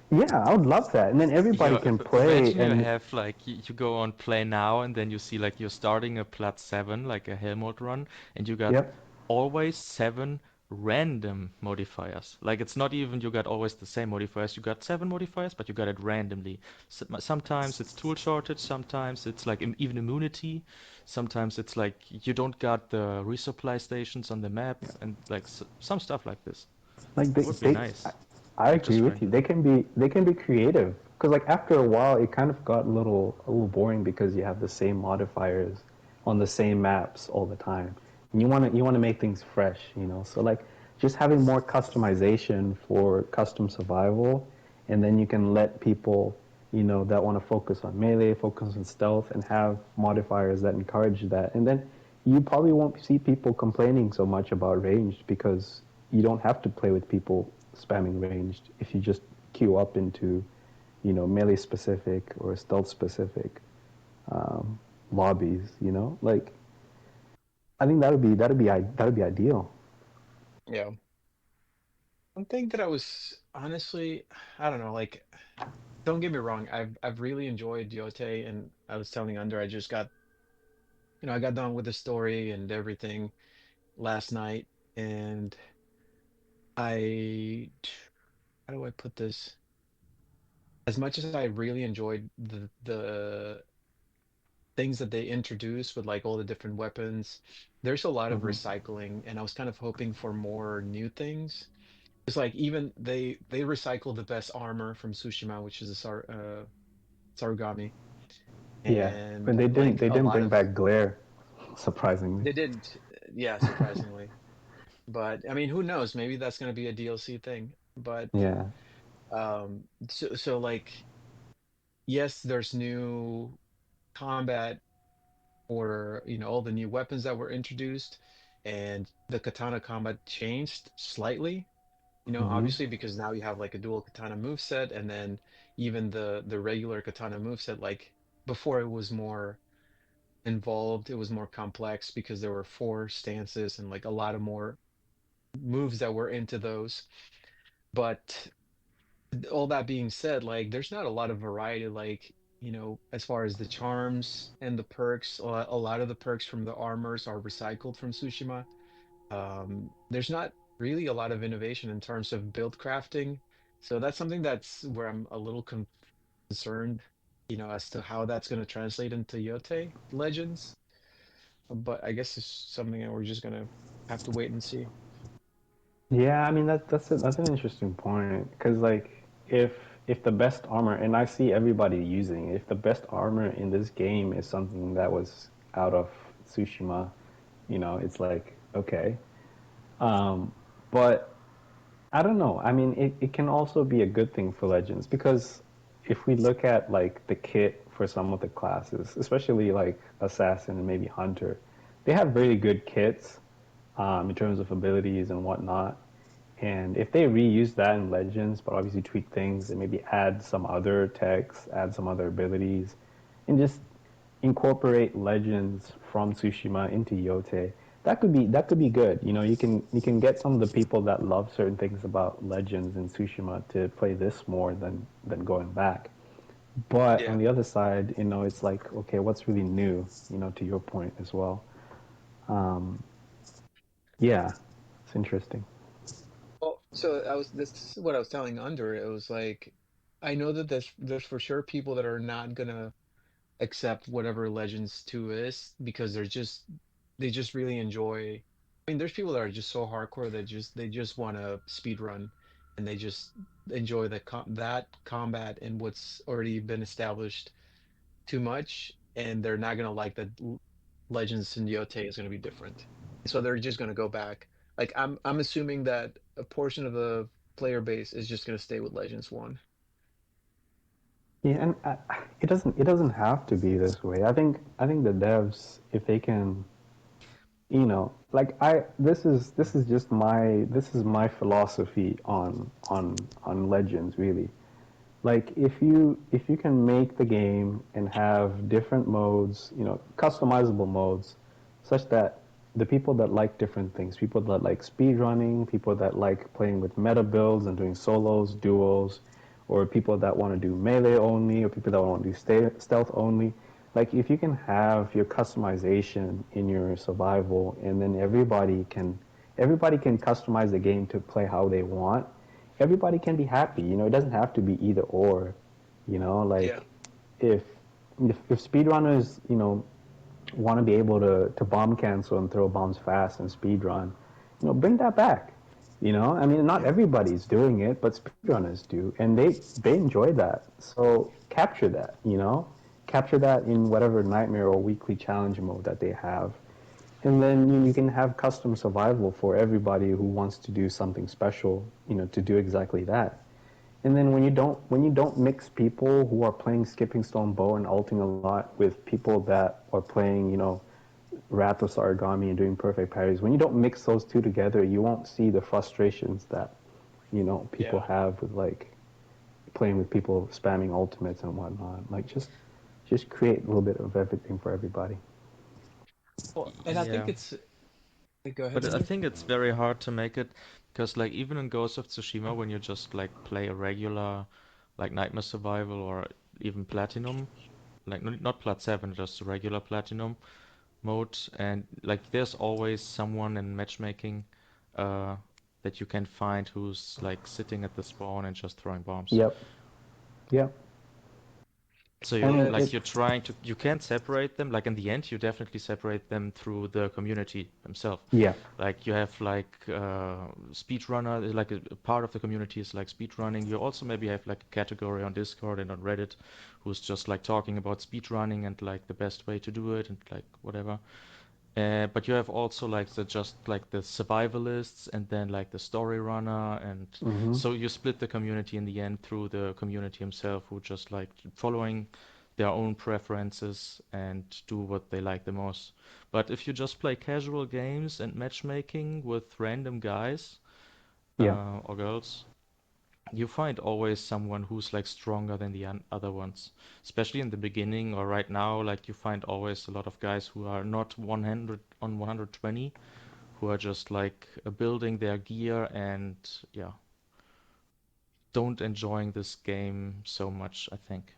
yeah, I would love that. And then everybody can play, Imagine you and have like you go on play now and then you see like you're starting a plat 7 like a Helmut run and you got yep, always 7 random modifiers. Like it's not even you got always the same modifiers. You got 7 modifiers, but you got it randomly. Sometimes it's tool shortage, sometimes it's like even immunity, sometimes it's like you don't got the resupply stations on the map and like some stuff like this. like It would be nice. I User agree with you. friendly. They can be creative, because like after a while it kind of got a little boring, because you have the same modifiers on the same maps all the time, and you want to make things fresh, So like just having more customization for custom survival, and then you can let people that want to focus on melee, focus on stealth, and have modifiers that encourage that, and then you probably won't see people complaining so much about ranged, because you don't have to play with people spamming ranged if you just queue up into, melee specific or stealth specific lobbies. Like I think that'd be ideal. Yeah. One thing that I was honestly, I don't know, like, don't get me wrong, I've really enjoyed Yotei, and I was telling Under, I just got, I got done with the story and everything last night, and I, how do I put this? As much as I really enjoyed the things that they introduced with like all the different weapons, there's a lot of Hmm. recycling, and I was kind of hoping for more new things. It's like even they recycle the best armor from Tsushima, which is a Sarugami, Yeah, but and they didn't like they a didn't lot bring of back glare, surprisingly. they didn't, yeah, surprisingly. But I mean, who knows? Maybe that's going to be a DLC thing. But Yeah. so like yes, there's new combat, or all the new weapons that were introduced, and the katana combat changed slightly. Hmm. Obviously, because now you have like a dual katana moveset, and then even the regular katana moveset, like before it was more involved, it was more complex because there were four stances and like a lot of more moves that were into those. But all that being said, like there's not a lot of variety, like, as far as the charms and the perks, a lot of the perks from the armors are recycled from Tsushima. There's not really a lot of innovation in terms of build crafting. So that's something that's where I'm a little concerned, as to how that's going to translate into Yotei Legends. But I guess it's something that we're just going to have to wait and see. Yeah, I mean that's an interesting point, because like if the best armor, and I see everybody using it, if the best armor in this game is something that was out of Tsushima, it's like okay. But I don't know. I mean, it can also be a good thing for Legends, because if we look at like the kit for some of the classes, especially like Assassin and maybe Hunter, they have really good kits in terms of abilities and whatnot. And if they reuse that in Legends, but obviously tweak things and maybe add some other techs, add some other abilities, and just incorporate Legends from Tsushima into Yotei, that could be good. You can get some of the people that love certain things about Legends in Tsushima to play this more than going back. But on Yeah. the other side, it's like, okay, what's really new? To your point as well. Yeah, it's interesting. Well, so this is what I was telling Under. It was like, I know that there's for sure people that are not gonna accept whatever Legends 2 is, because they just really enjoy. I mean, there's people that are just so hardcore that they just want to speed run, and they just enjoy that combat and what's already been established too much, and they're not gonna like that Legends in Yotei is gonna be different. So they're just going to go back. Like I'm assuming that a portion of the player base is just going to stay with Legends 1. Yeah, and it doesn't have to be this way. I think the devs, if they can, like this is just my philosophy on Legends really. Like if you can make the game and have different modes, customizable modes, such that the people that like different things, people that like speed running, people that like playing with meta builds and doing solos, duos, or people that want to do melee only, or people that want to do stealth only. Like if you can have your customization in your survival, and then everybody can customize the game to play how they want. Everybody can be happy. It doesn't have to be either or. Yeah. Like if if speedrunners, want to be able to bomb cancel and throw bombs fast and speed run, bring that back. I mean, not Yeah. everybody's doing it, but speedrunners do, and they enjoy that. So capture that. Capture that in whatever nightmare or weekly challenge mode that they have, and then you can have custom survival for everybody who wants to do something special, to do exactly that. And then when you don't mix people who are playing Skipping Stone Bow and ulting a lot with people that are playing, Rathos Origami and doing perfect parries, when you don't mix those two together, you won't see the frustrations that, people Yeah. have with like playing with people spamming ultimates and whatnot. Like just create a little bit of everything for everybody. Well, and I think Yeah, it's go ahead, but I Henry. think it's very hard to make it because like even in Ghost of Tsushima when you just like play a regular like Nightmare Survival or even Platinum, like not Plat 7, just a regular Platinum mode, and like there's always someone in matchmaking uh that you can find who's like sitting at the spawn and just throwing bombs. Yep. Yep. So I you're mean, Yeah. like you're trying to you can't separate them. Like in the end, you definitely separate them through the community themselves. yeah. Like you have like speedrunner, like a part of the community is like speedrunning. You also maybe have like a category on Discord and on Reddit who's just like talking about speedrunning and like the best way to do it and like whatever. But you have also like the just like the survivalists and then like the story runner, and Mm-hmm. so you split the community in the end through the community himself who just like following their own preferences and do what they like the most. But if you just play casual games and matchmaking with random guys Yeah. or girls, you find always someone who's like stronger than the other ones, especially in the beginning or right now. Like you find always a lot of guys who are not 100 on 120, who are just like building their gear and yeah, don't enjoying this game so much, I think.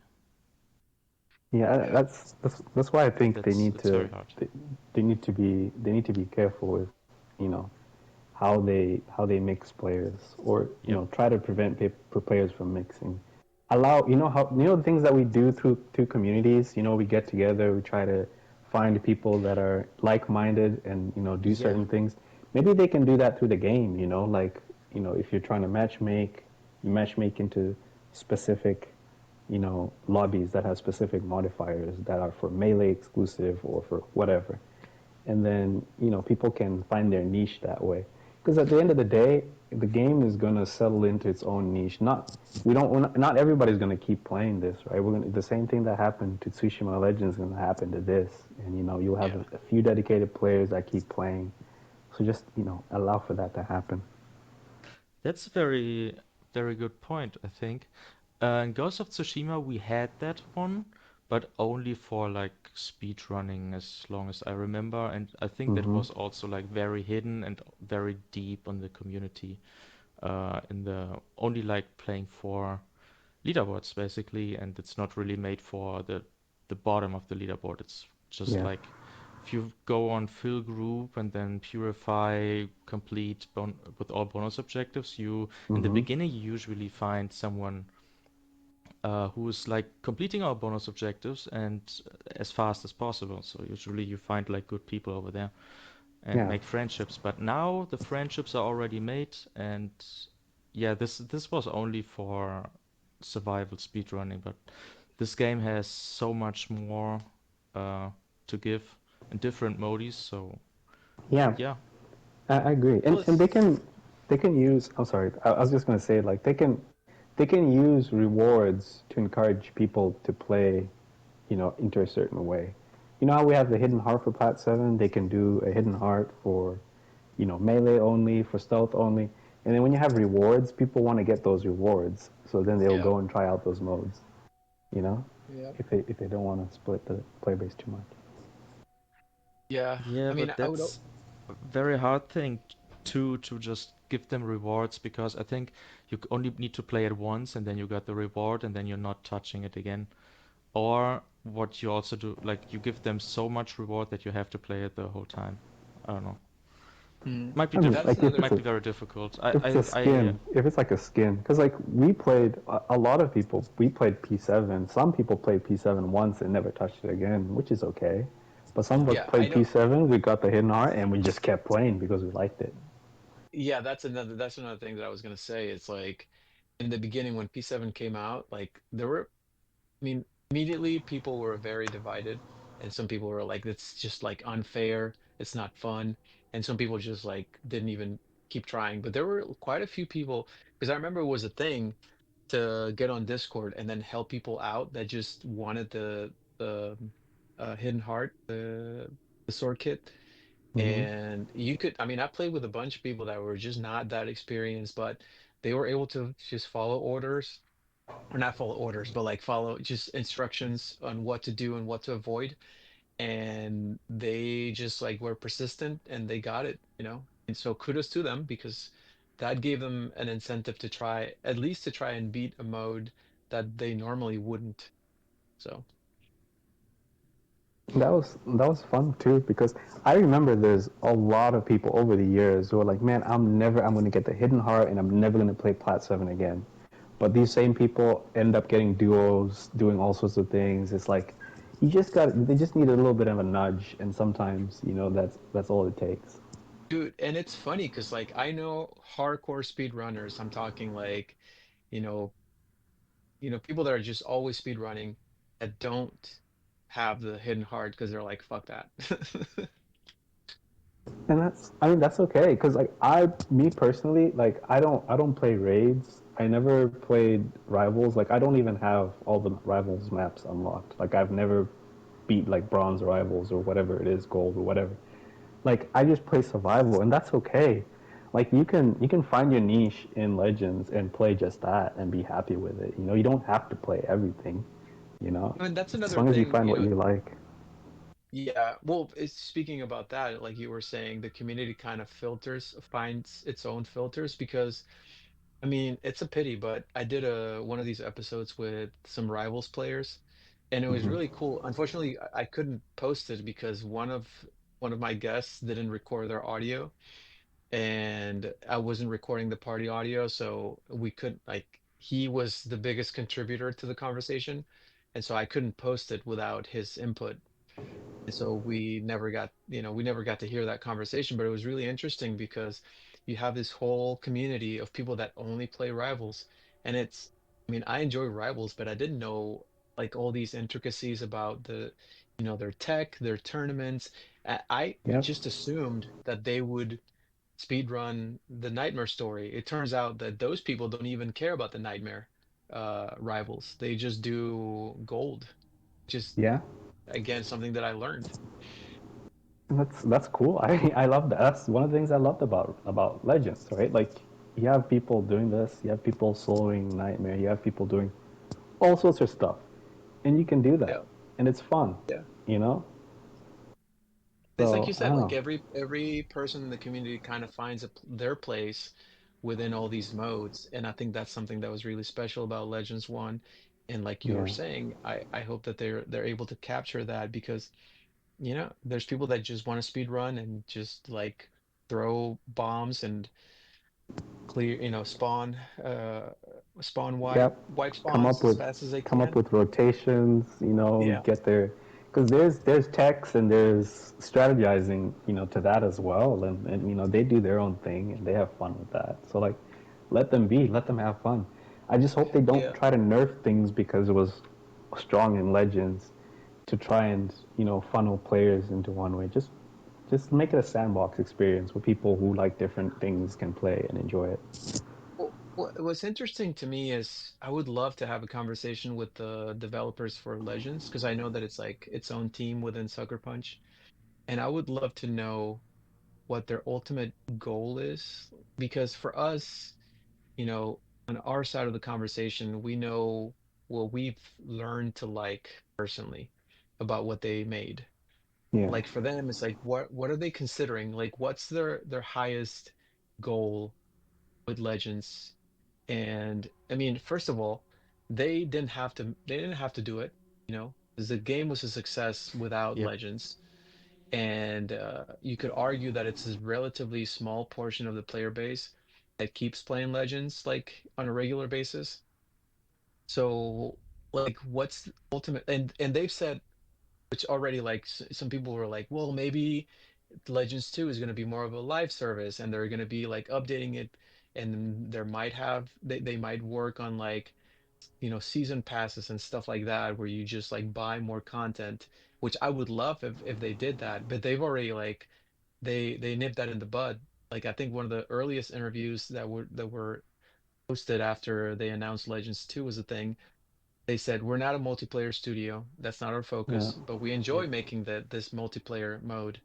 Yeah, Yeah. that's why I think they That's need it's very to hard. they need to be careful with, you know how they mix players, or Yep. try to prevent players from mixing. Allow, how, the things that we do through communities. We get together, we try to find people that are like-minded and do Yeah. certain things. Maybe they can do that through the game. Like, if you're trying to matchmake, you matchmake into specific lobbies that have specific modifiers that are for melee exclusive or for whatever. And then, people can find their niche that way. Because at the end of the day, the game is going to settle into its own niche. Not everybody's going to keep playing this, right? The same thing that happened to Tsushima Legends is going to happen to this. And, you'll have Yeah. a few dedicated players that keep playing. So just, allow for that to happen. That's a very, very good point, I think. In Ghost of Tsushima, we had that one, but only for like speed running, as long as I remember. And I think that Mm-hmm. was also like very hidden and very deep on the community. In the only like playing for leaderboards basically, and it's not really made for the bottom of the leaderboard. It's just Yeah. like if you go on fill group and then purify complete with all bonus objectives, you in the Mm-hmm. beginning you usually find someone who's like completing our bonus objectives and as fast as possible. So usually you find like good people over there and Yeah. make friendships. But now the friendships are already made, and yeah, this was only for survival speedrunning, but this game has so much more uh, to give in different modis. So Yeah, Yeah. I agree, Well, and it's they can use. I'm sorry, I was just gonna say like they can use rewards to encourage people to play, into a certain way. You know how we have the hidden heart for Plat 7? They can do a hidden heart for, melee only, for stealth only. And then when you have rewards, people want to get those rewards. So then they'll yeah, go and try out those modes, you know? yeah, If they don't want to split the player base too much. yeah. Yeah, I mean, but that's a very hard thing to just give them rewards because I think you only need to play it once and then you got the reward and then you're not touching it again. Or what you also do, like you give them so much reward that you have to play it the whole time. I don't know. mm, Might be I mean, that's diff like another. might be very difficult. if it's a skin, if it's like a skin, because like we played a lot of people, we played P7. Some people played P7 once and never touched it again, which is okay. But some of us Yeah, I played know. P7, we got the hidden heart, and we just kept playing because we liked it. Yeah, that's another thing that I was gonna say. It's like in the beginning when P7 came out, like there were I mean, immediately people were very divided, and some people were like, "It's just like unfair. It's not fun," and some people just like didn't even keep trying. But there were quite a few people because I remember it was a thing to get on Discord and then help people out that just wanted the hidden heart, the sword kit, Hmm. and you could. I mean, I played with a bunch of people that were just not that experienced, but they were able to just follow orders or not follow orders, but like follow just instructions on what to do and what to avoid. And they just like were persistent and they got it, you know? And so kudos to them because that gave them an incentive to try, at least to try and beat a mode that they normally wouldn't. So, That was fun too because I remember there's a lot of people over the years who are like, man, I'm going to get the hidden heart and I'm never going to play Plat 7 again. But these same people end up getting duos, doing all sorts of things. It's like they just need a little bit of a nudge, and sometimes that's all it takes. dude, and it's funny because like I know hardcore speedrunners, I'm talking like, you know, people that are just always speedrunning that don't have the hidden heart because they're like, fuck that. And I mean that's okay because like me personally, like I don't play raids. I never played rivals. Like I don't even have all the rivals maps unlocked. Like I've never beat like bronze rivals or whatever it is, gold or whatever. Like I just play survival and that's okay. Like you can find your niche in legends and play just that and be happy with it. You don't have to play everything, you know. I mean, that's As another long as you thing, find what you like. yeah. Well, speaking about that, like you were saying, the community kind of finds its own filters because, I mean, it's a pity, but I did one of these episodes with some rivals players, and it was Hmm. really cool. Unfortunately, I couldn't post it because one of my guests didn't record their audio, and I wasn't recording the party audio, so we couldn't like he was the biggest contributor to the conversation, and so I couldn't post it without his input. And so we never got to hear that conversation, but it was really interesting because you have this whole community of people that only play Rivals. And I mean, I enjoy Rivals, but I didn't know like all these intricacies about their tech, their tournaments. I Yep. just assumed that they would speed run the Nightmare story. It turns out that those people don't even care about the Nightmare Rivals. They just do gold. Just Yeah. again, something that I learned. That's cool. I love that. That's one of the things I loved about Legends, right? Like you have people doing this, you have people soloing Nightmare, you have people doing all sorts of stuff, and you can do that, Yeah. and it's fun, Yeah. you know. It's like you So I said, don't like know. every person in the community kind of finds their place within all these modes. And I think that's something that was really special about Legends 1. And like you were Yeah. saying, I hope that they're able to capture that because, there's people that just want to speed run and just like throw bombs and clear, spawn Yep. wipe Come spawns up as with fast as they come up can. with rotations, Yeah. get there because there's techs and there's strategizing, to that as well, and they do their own thing and they have fun with that. So like, let them have fun. I just hope they don't Yeah. try to nerf things because it was strong in Legends to try and funnel players into one way. Just Just make it a sandbox experience where people who like different things can play and enjoy it. Well, what's interesting to me is I would love to have a conversation with the developers for Legends because I know that it's like its own team within Sucker Punch, and I would love to know what their ultimate goal is because for us, on our side of the conversation, we know what we've learned to like personally about what they made. Yeah, Like for them, it's like what are they considering? Like what's their highest goal with Legends? And I mean, first of all, they didn't have to do it, 'cause the game was a success without Yep. Legends. And you could argue that it's a relatively small portion of the player base that keeps playing Legends like on a regular basis. So like what's the ultimate and they've said which already like some people were like, well, maybe Legends 2 is going to be more of a live service and they're going to be like updating it and they might work on like season passes and stuff like that where you just like buy more content, which I would love if they did that, but they've already like they nipped that in the bud. Like I think one of the earliest interviews that were posted after they announced Legends 2 was a thing. They said, "We're not a multiplayer studio. That's not our yeah, focus, but we enjoy Yep. making this multiplayer mode.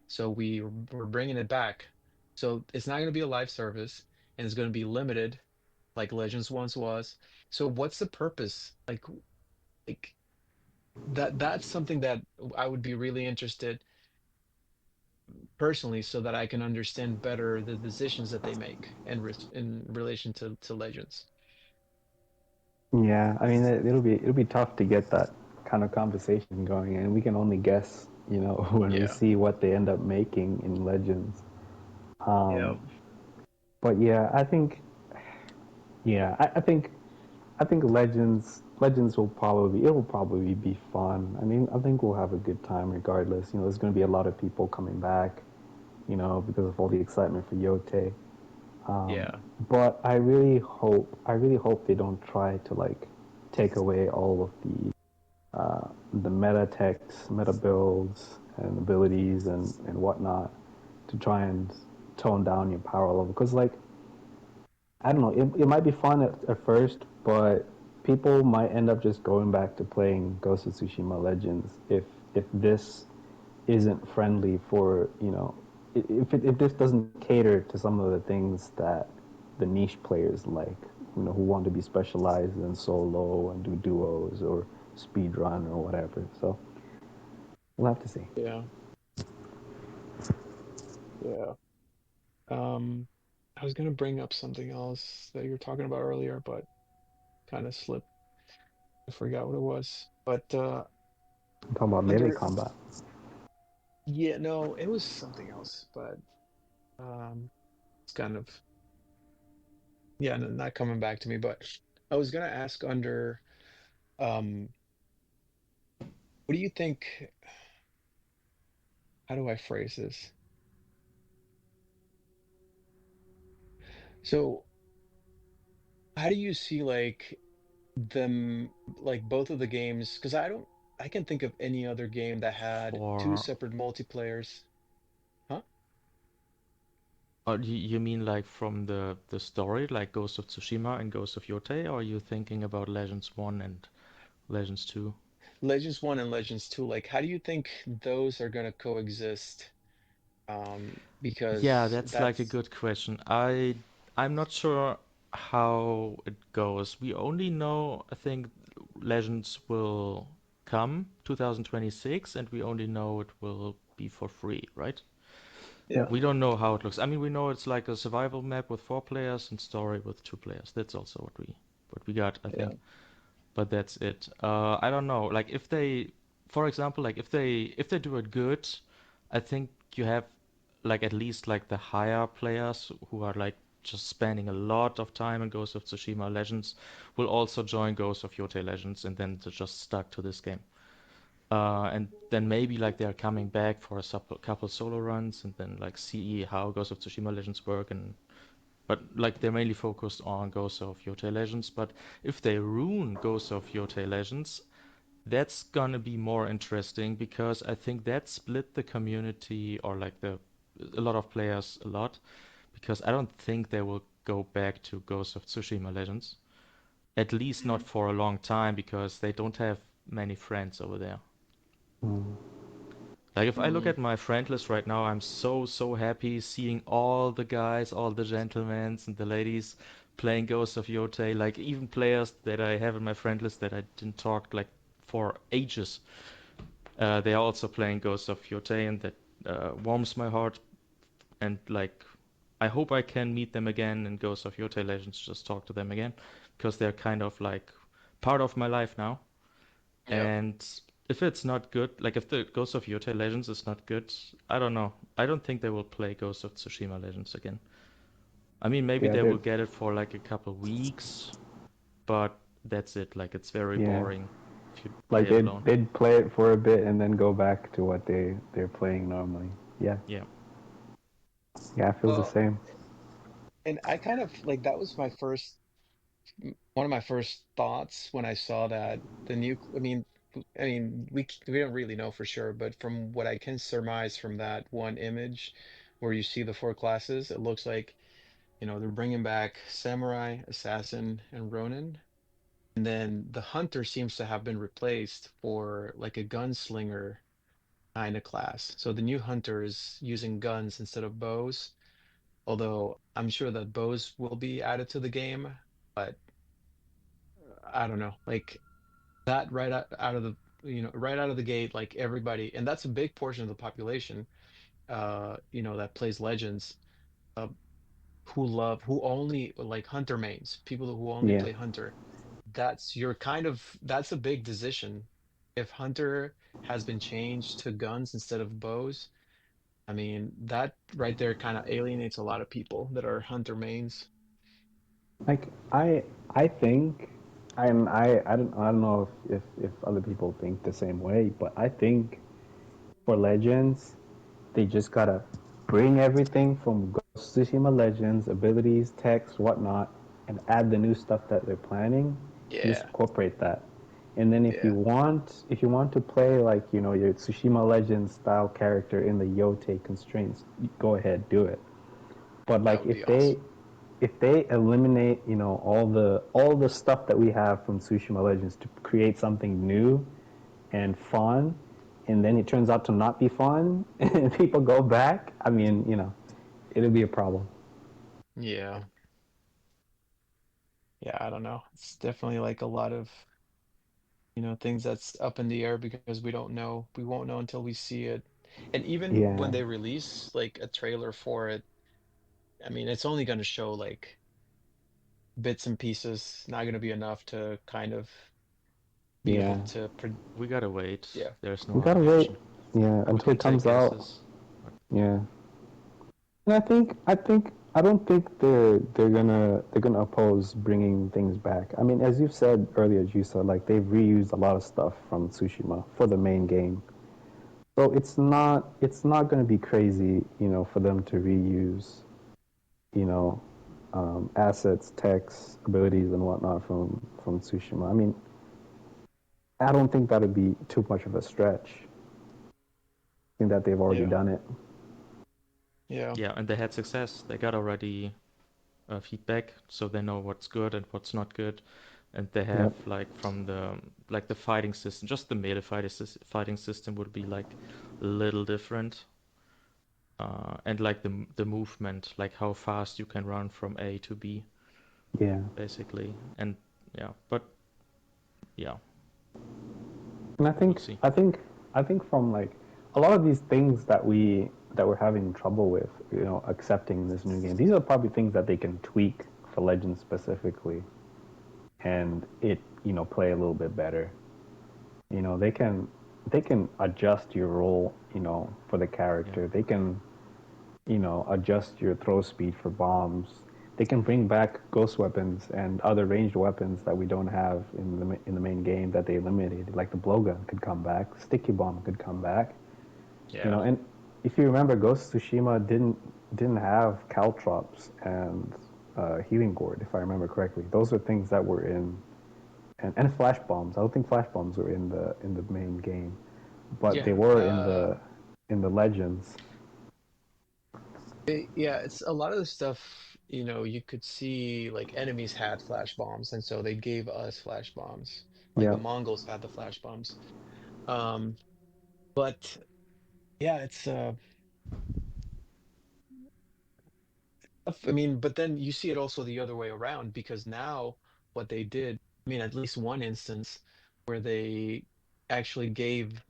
So we're bringing it back. So it's not going to be a live service and it's going to be limited like Legends once was. So what's the purpose? Like that's something that I would be really interested personally so that I can understand better the decisions that they make in relation to Legends. yeah. I mean, it'll be tough to get that kind of conversation going, and we can only guess, when we Yeah. see what they end up making in Legends. Yeah. Um, but yeah, I think Legends it'll probably be fun. I mean, I think we'll have a good time regardless. There's going to be a lot of people coming back, because of all the excitement for Yotei. Yeah. But I really hope they don't try to like take away all of the meta techs, meta builds, and abilities and whatnot to try and tone down your power level. Because like I don't know, it might be fun at first, but people might end up just going back to playing Ghost of Tsushima Legends if this isn't friendly for if this doesn't cater to some of the things that the niche players like, who want to be specialized in solo and do duos or speed run or whatever. So we'll have to see. Yeah. Yeah. Um, I was gonna bring up something else that you were talking about earlier, but kind of slipped. I forgot what it was. But I'm talking about melee under combat. yeah, no, it was something else, but it's kind of yeah, not coming back to me. But I was gonna ask under um, what do you think? How do I phrase this? So, how do you see like them like both of the games? Because I can think of any other game that had two For separate multiplayers. Huh? you mean like from the story, like Ghost of Tsushima and Ghost of Yotei, or are you thinking about Legends 1 and Legends 2? Legends 1 and Legends 2, like how do you think those are going to coexist? Yeah, Because that's like a that's good question. I'm not sure how it goes. We only know, I think, Legends will come 2026, and we only know it will be for free, right? Yeah, yeah, We don't know how it looks. I mean, we know it's like a survival map with 4 players and story with 2 players. That's also what we got, I yeah, think. But that's it. I don't know. Like if they, for example, like if they do it good, I think you have like at least like the higher players who are like just spending a lot of time in Ghost of Tsushima Legends will also join Ghost of Yotei Legends and then they're just stuck to this game. And then maybe like they're coming back for a couple solo runs and then like see how Ghost of Tsushima Legends work and but like they're mainly focused on Ghost of Yotei Legends. But if they ruin Ghost of Yotei Legends, that's gonna be more interesting because I think that split the community or like the a lot of players a lot because I don't think they will go back to Ghost of Tsushima Legends. At least not for a long time because they don't have many friends over there. Mm. Like if I look Mm, at my friend list right now, I'm so happy seeing all the guys, all the gentlemen and the ladies playing Ghost of Yotei. Like even players that I have in my friend list that I didn't talk like for ages. They are also playing Ghost of Yotei, and that warms my heart. And like, I hope I can meet them again in Ghost of Yotei Legends, just talk to them again, because they're kind of like part of my life now. yeah. And if it's not good, like if the Ghost of Yotei Legends is not good, I don't know. I don't think they will play Ghost of Tsushima Legends again. I mean, maybe Yeah, they they will get it for like a couple weeks, but that's it. Like it's very yeah. boring if you play Like it alone. they'd play it for a bit and then go back to what they're playing normally. Yeah, Yeah. yeah, I feel the Well, same. and I kind of like that was my first one of my first thoughts when I saw that the new, I mean, we don't really know for sure, but from what I can surmise from that one image where you see the four classes, it looks like, they're bringing back Samurai, Assassin, and Ronin. And then the Hunter seems to have been replaced for like a gunslinger kind of class. So the new Hunter is using guns instead of bows, although I'm sure that bows will be added to the game, but I don't know. Like that right out of the right out of the gate, like everybody, and that's a big portion of the population that plays Legends, uh who only like hunter mains, people who only Yeah, play hunter. That's a big decision. If hunter has been changed to guns instead of bows, I mean that right there kind of alienates a lot of people that are hunter mains. like I think, and I don't know if other people think the same way, but I think for Legends, they just gotta bring everything from Ghost of Tsushima Legends, abilities, text, whatnot, and add the new stuff that they're planning, and just Yeah, incorporate that. And then yeah, if you want to play like your Tsushima Legends style character in the Yotei constraints, go ahead, do it. But that like would be awesome. if they eliminate all the stuff that we have from Tsushima Legends to create something new and fun, and then it turns out to not be fun, and people go back, I mean, it'll be a problem. Yeah, yeah, I don't know, it's definitely like a lot of things that's up in the air because we won't know until we see it. And even when Yeah, they release like a trailer for it, I mean, it's only going to show like bits and pieces, not going to be enough to kind of be able yeah. to We gotta wait. yeah. There's We no gotta other wait, option. yeah, We until can it take comes out. guesses, but Yeah. And I don't think they're gonna oppose bringing things back. I mean, as you've said earlier, Jusa, like they've reused a lot of stuff from Tsushima for the main game. So it's not going to be crazy, for them to reuse, you know, assets, techs, abilities, and whatnot from Tsushima. I mean, I don't think that'd be too much of a stretch. I think that they've already Yeah. done it. Yeah. yeah, and they had success. They got already feedback, so they know what's good and what's not good. And they have Yep. like from the fighting system, just the melee fighting system would be like a little different. And like the movement, like how fast you can run from A to B, Yeah. basically. And yeah, but yeah, And I we'll think see. I think I think from like a lot of these things that we're having trouble with, accepting this new game. These are probably things that they can tweak for Legends specifically, and it play a little bit better. They can adjust your role, for the Yeah, character. They can adjust your throw speed for bombs. They can bring back ghost weapons and other ranged weapons that we don't have in the main game that they eliminated. Like the blowgun could come back, sticky bomb could come back. Yeah. And if you remember, Ghost of Tsushima didn't have caltrops and healing gourd, if I remember correctly. Those are things that were in and flash bombs. I don't think flash bombs were in the main game, but Yeah. they were in the Legends. Yeah, it's a lot of the stuff, you could see like enemies had flash bombs, and so they gave us flash bombs. Like the Yeah, Mongols had the flash bombs. Um, but yeah, it's I mean, but then you see it also the other way around because now what they did, I mean, at least one instance where they actually gave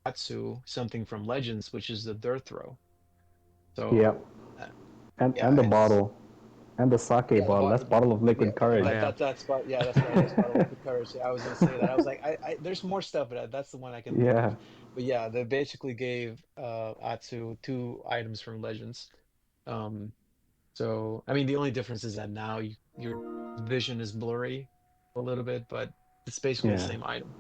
Atsu something from Legends, which is the dirt throw. yeah, So and yeah, the it's bottle and the sake yeah, the bottle. That's bottle. bottle of Yeah, liquid Oh courage. yeah. yeah, that's right. That's bottle liquid courage. Yeah, I was gonna say that. I was like, there's more stuff, but that's the one I can think Yeah, of. But yeah, they basically gave Atsu two items from Legends. Um, so I mean, the only difference is that now your vision is blurry a little bit, but it's basically the yeah, same item.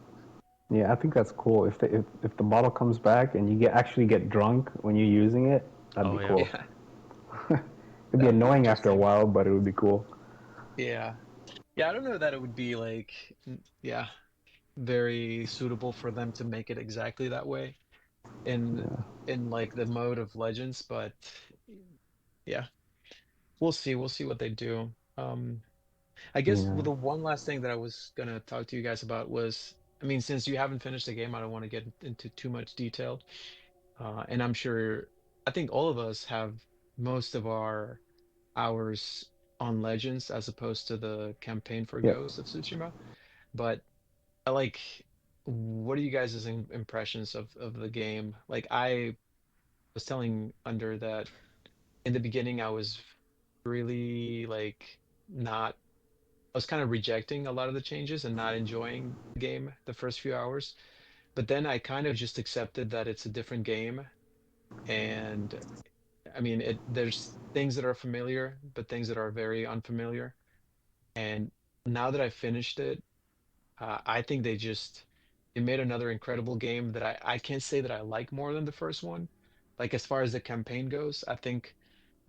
yeah. I think that's cool. If the bottle comes back and you get actually get drunk when you're using it, that'd Oh be yeah. cool. Yeah, It'd be that would be annoying after a interesting. while, but it would be cool. Yeah, yeah. I don't know that it would be like, yeah, very suitable for them to make it exactly that way in Yeah, in like the mode of Legends, but yeah, we'll see. We'll see what they do. I guess yeah. the one last thing that I was gonna talk to you guys about was, I mean, since you haven't finished the game, I don't want to get into too much detail. And I'm sure, I think all of us have most of our hours on Legends as opposed to the campaign for Yep. Ghost of Tsushima. But I like, what are you guys' impressions of the game? Like, I was telling Under that in the beginning, I was really like not, I was kind of rejecting a lot of the changes and not enjoying the game the first few hours. But then I kind of just accepted that it's a different game. And I mean, there's things that are familiar, but things that are very unfamiliar. And now that I finished it, I think they made another incredible game that I can't say that I like more than the first one. Like as far as the campaign goes, I think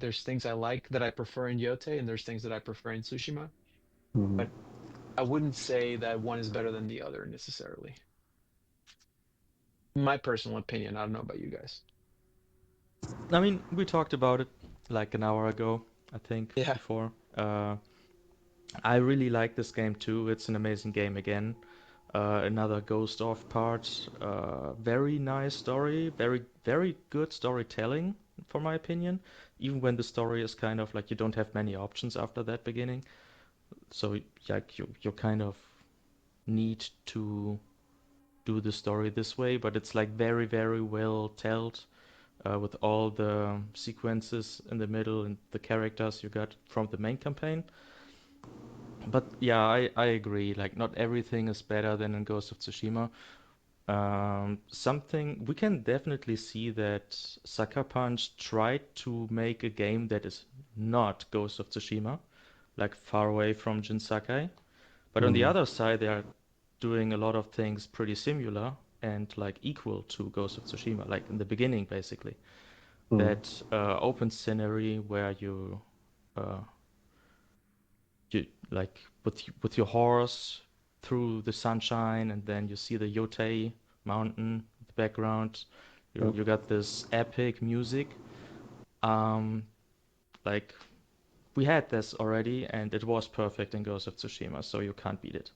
there's things I like that I prefer in Yotei, and there's things that I prefer in Tsushima. Mhm. But I wouldn't say that one is better than the other necessarily. My personal opinion. I don't know about you guys. I mean, we talked about it like an hour ago, I think, Yeah, before. I really like this game too. It's an amazing game again. Another Ghost off part. Very nice story. Very good storytelling, for my opinion. Even when the story is kind of like you don't have many options after that beginning. So like you kind of need to do the story this way, but it's like very well told with all the sequences in the middle and the characters you got from the main campaign. But yeah, I agree. Like, not everything is better than in Ghost of Tsushima. Something we can definitely see that Sucker Punch tried to make a game that is not Ghost of Tsushima, like far away from Jin Sakai. But on the Mm. other side, they are doing a lot of things pretty similar and like equal to Ghost of Tsushima, like in the beginning, basically. Mm. That open scenery where uh, you like with your horse through the sunshine, and then you see the Yotei mountain in the background. You Yep. you got this epic music. Um, like we had this already, and it was perfect in Ghost of Tsushima, so you can't beat it,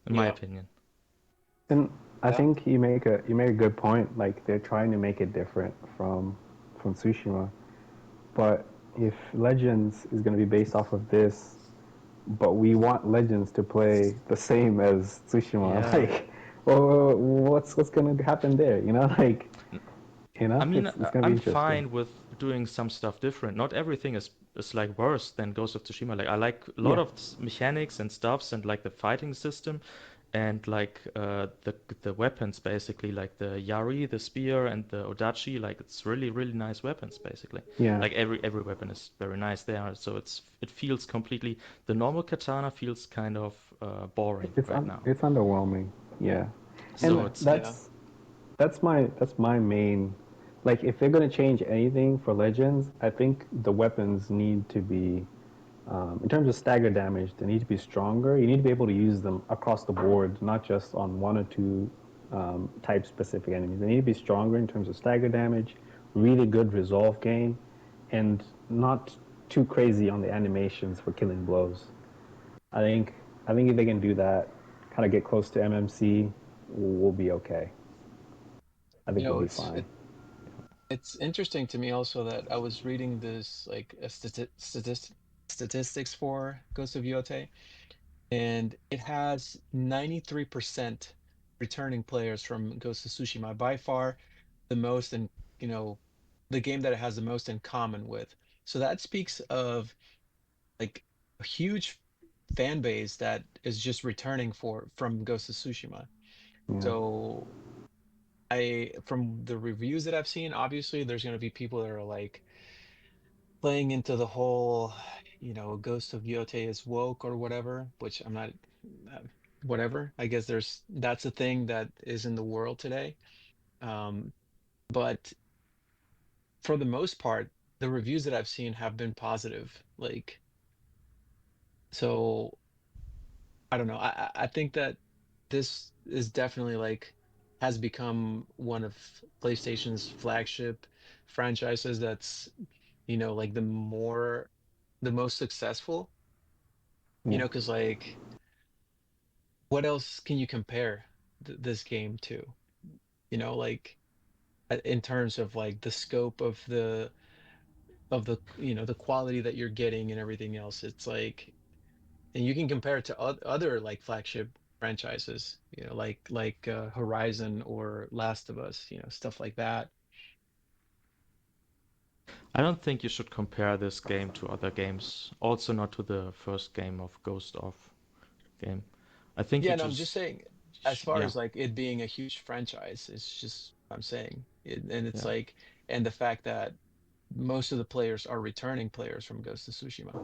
in my yeah, opinion. And I yeah, think you make a good point. Like they're trying to make it different from Tsushima, but if Legends is going to be based off of this, but we want Legends to play the same as Tsushima, Yeah. like, well, what's going to happen there? You know, like, I mean, it's going to be I'm interesting. fine with doing some stuff different. Not everything is like worse than Ghost of Tsushima. Like I like a lot Yeah, of mechanics and stuffs and like the fighting system and like the weapons basically, like the Yari, the spear, and the Odachi. Like it's really nice weapons basically. yeah. Like every weapon is very nice there. So it feels completely. The normal katana feels kind of boring right now. It's underwhelming. Yeah, So and yeah, it's yeah, that's my main. Like, if they're going to change anything for Legends, I think the weapons need to be In terms of stagger damage, they need to be stronger. You need to be able to use them across the board, not just on one or two type specific enemies. They need to be stronger in terms of stagger damage, really good resolve gain, and not too crazy on the animations for killing blows. I think I think if they can do that, kind of get close to MMC, we'll be okay. I You think we'll know, be fine. it's interesting to me also that I was reading this like a statistics for Ghost of Yotei, and it has 93% returning players from Ghost of Tsushima, by far the most in, you know, the game that it has the most in common with. So that speaks of like a huge fan base that is just returning for from Ghost of Tsushima. Yeah, So I, from the reviews that I've seen, obviously there's going to be people that are like playing into the whole, Ghost of Yotei is woke or whatever, which I'm not, uh, whatever. I guess that's a thing that is in the world today. Um, but for the most part, the reviews that I've seen have been positive. Like, so I don't know. I think that this is definitely like has become one of PlayStation's flagship franchises that's, like the most successful, yeah, because like what else can you compare this game to? Like in terms of like the scope of the quality that you're getting and everything else. It's like, and you can compare it to other like flagship franchises, like Horizon or Last of Us, stuff like that. I don't think you should compare this game to other games, also not to the first game of Ghost of game. I think you Yeah, no, I'm just just, saying, as far yeah, as like it being a huge franchise, it's just I'm saying it, and it's yeah. like, and the fact that most of the players are returning players from Ghost of Tsushima,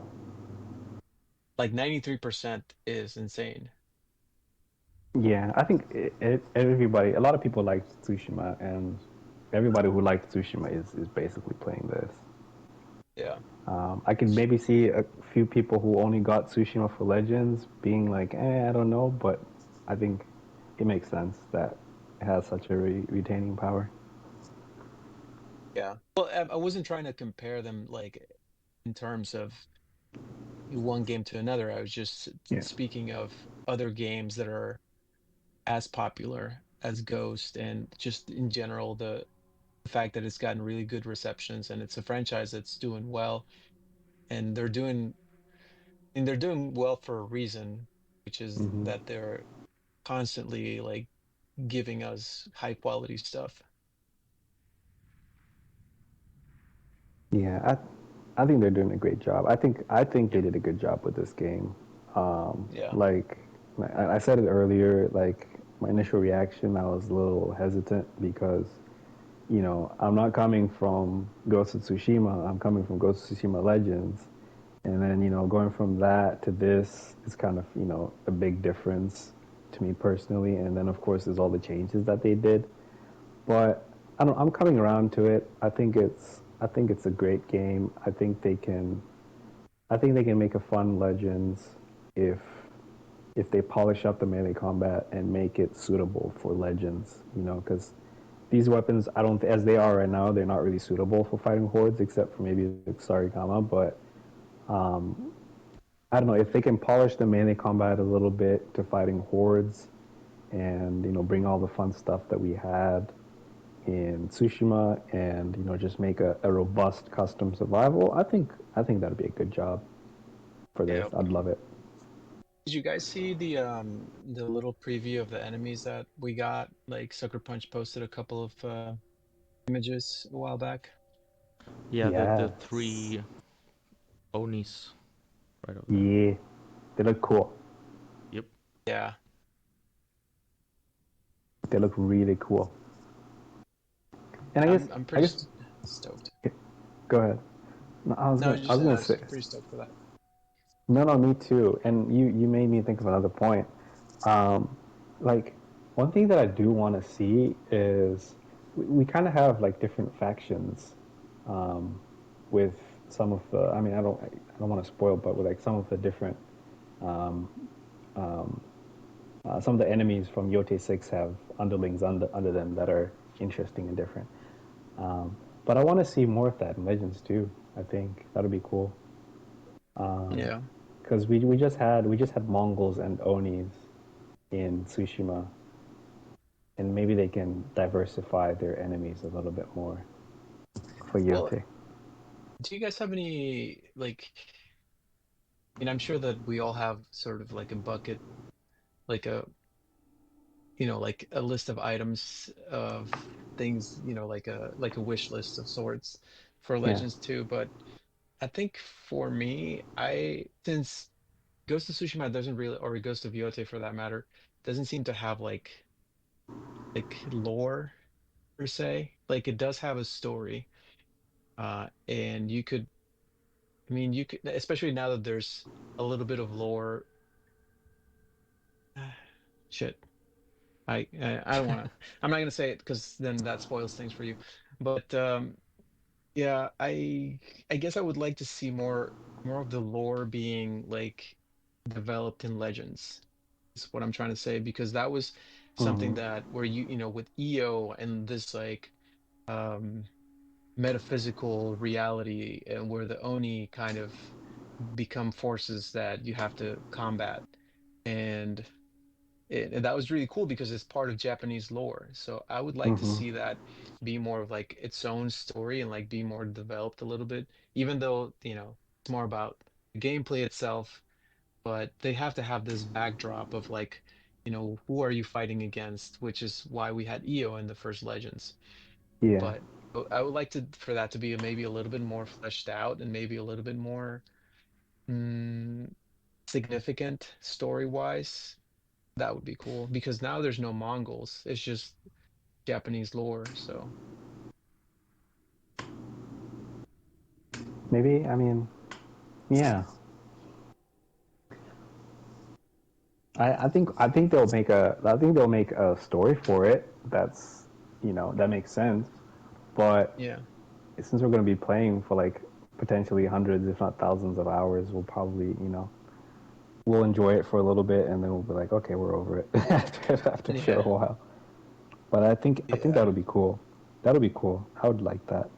like 93% is insane. yeah. I think everybody, a lot of people liked Tsushima, and everybody who liked Tsushima is basically playing this. Yeah, I could maybe see a few people who only got Tsushima for Legends being like, I don't know, but I think it makes sense that it has such a retaining power. yeah. Well, I wasn't trying to compare them like in terms of one game to another. I was just Yeah. speaking of other games that are as popular as Ghost, and just in general the fact that it's gotten really good receptions and it's a franchise that's doing well, and they're doing well for a reason, which is Hmm. that they're constantly like giving us high quality stuff. Yeah, I think they're doing a great job. I think they Yeah. did a good job with this game. Yeah. Like I said it earlier, like my initial reaction, I was a little hesitant because I'm not coming from Ghost of Tsushima. I'm coming from Ghost of Tsushima Legends, and then going from that to this is kind of a big difference to me personally. And then of course there's all the changes that they did. But I don't. I'm coming around to it. I think it's a great game. I think they can make a fun Legends if if they polish up the melee combat and make it suitable for Legends. Because these weapons, I don't, as they are right now, they're not really suitable for fighting hordes, except for maybe the Sarigama. But I don't know if they can polish the melee combat a little bit to fighting hordes, and bring all the fun stuff that we had in Tsushima, and just make a robust custom survival. I think that'd be a good job for this. Yeah. I'd love it. Did you guys see the little preview of the enemies that we got? Like Sucker Punch posted a couple of images a while back. Yeah, the Yes. three Onis right over there. Yeah. They look cool. Yep. Yeah. They look really cool. And I guess I'm I pretty guess stoked. go ahead. No, I was No, I gonna was I just was saying gonna I was say pretty stoked for that. no, no, me too. And you made me think of another point. Um, like one thing that I do want to see is we kind of have like different factions with some of the. I mean, I don't want to spoil, but with like some of the different, um, um, some of the enemies from Yotei 6 have underlings under them that are interesting and different. Um, but I want to see more of that in Legends too. I think that'll be cool. Yeah. Because we just had Mongols and Onis in Tsushima, and maybe they can diversify their enemies a little bit more for Well, Yotei. do you guys have any like, and I'm sure that we all have sort of like a bucket, like a, like a list of items of things, like a wish list of sorts for Yeah. Legends 2. But I think for me, since Ghost of Tsushima doesn't really, or Ghost of Yotei for that matter, doesn't seem to have like lore per se. Like it does have a story, and I mean, you could, especially now that there's a little bit of lore. Shit. I don't want to. I'm not gonna say it because then that spoils things for you. But yeah, I guess I would like to see more of the lore being like developed in Legends. Is what I'm trying to say because that was something Mm-hmm. that where with EO and this like um metaphysical reality and where the Oni kind of become forces that you have to combat and and that was really cool because it's part of Japanese lore. So I would like to Mm-hmm. see that be more of like its own story and like be more developed a little bit, even though, it's more about the gameplay itself, but they have to have this backdrop of like, who are you fighting against, which is why we had EO in the first Legends. Yeah. But I would like to for that to be maybe a little bit more fleshed out and maybe a little bit more mm, significant story-wise. That would be cool because now there's no Mongols. It's just Japanese lore. So Maybe. I mean, yeah. I think they'll make a story for it. That's that makes sense. But yeah, since we're going to be playing for like potentially hundreds, if not thousands of hours, we'll probably we'll enjoy it for a little bit, and then we'll be like, okay, we're over it after a short yeah, while. But I think yeah. that'll be cool. That'll be cool. I would like that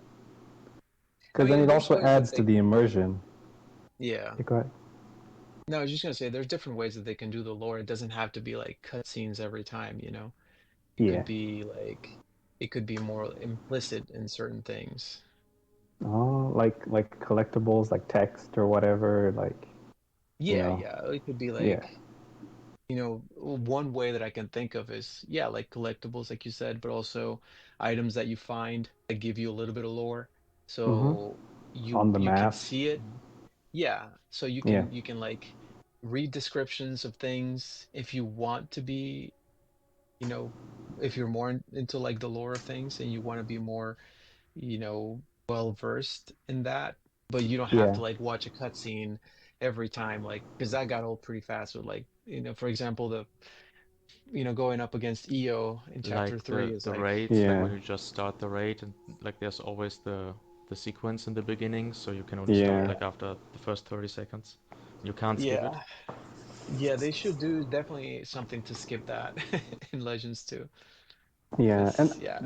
I because then mean, it there's also ways that adds to they, the immersion. yeah. Yeah, go ahead. No, I was just gonna say there's different ways that they can do the lore. It doesn't have to be like cutscenes every time. It Yeah. could be like it could be more implicit in certain things. Oh, like collectibles, like text or whatever. Like you Yeah, know. yeah. It could be Yeah. like, one way that I can think of is, yeah, like collectibles, like you said, but also items that you find that give you a little bit of lore. Mm-hmm. So On the you can map. see it. Yeah. So you Yeah. can you can like read descriptions of things if you want to be, you know, if you're more into like the lore of things and you want to be more, well versed in that, but you don't have Yeah. to like watch a cutscene every time, like because that got old pretty fast with like, for example, going up against EO in chapter Like three is the like, raid, like Yeah. when you just start the raid and like there's always the sequence in the beginning, so you can only stop Yeah. like after the first 30 seconds. You can't skip it. yeah, yeah, they should do definitely something to skip that in Legends too, Yeah. And because yeah,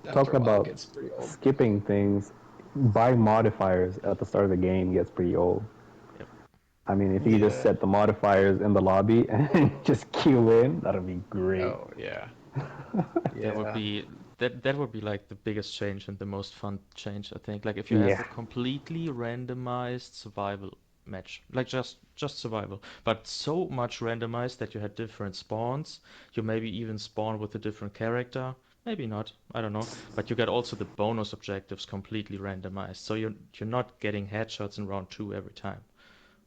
after talking a while it about gets pretty old. skipping things, buy modifiers at the start of the game gets pretty old. Yep. I mean, if you could just Yeah. set the modifiers in the lobby and just queue in, that'd be great. Oh yeah. That would Yeah. be that would be like the biggest change and the most fun change, I think. Like if you have Yeah. a completely randomized survival match, like just survival, but so much randomized that you had different spawns. You maybe even spawn with a different character. Maybe not, I don't know. But you get also the bonus objectives completely randomized. So you're not getting headshots in round two every time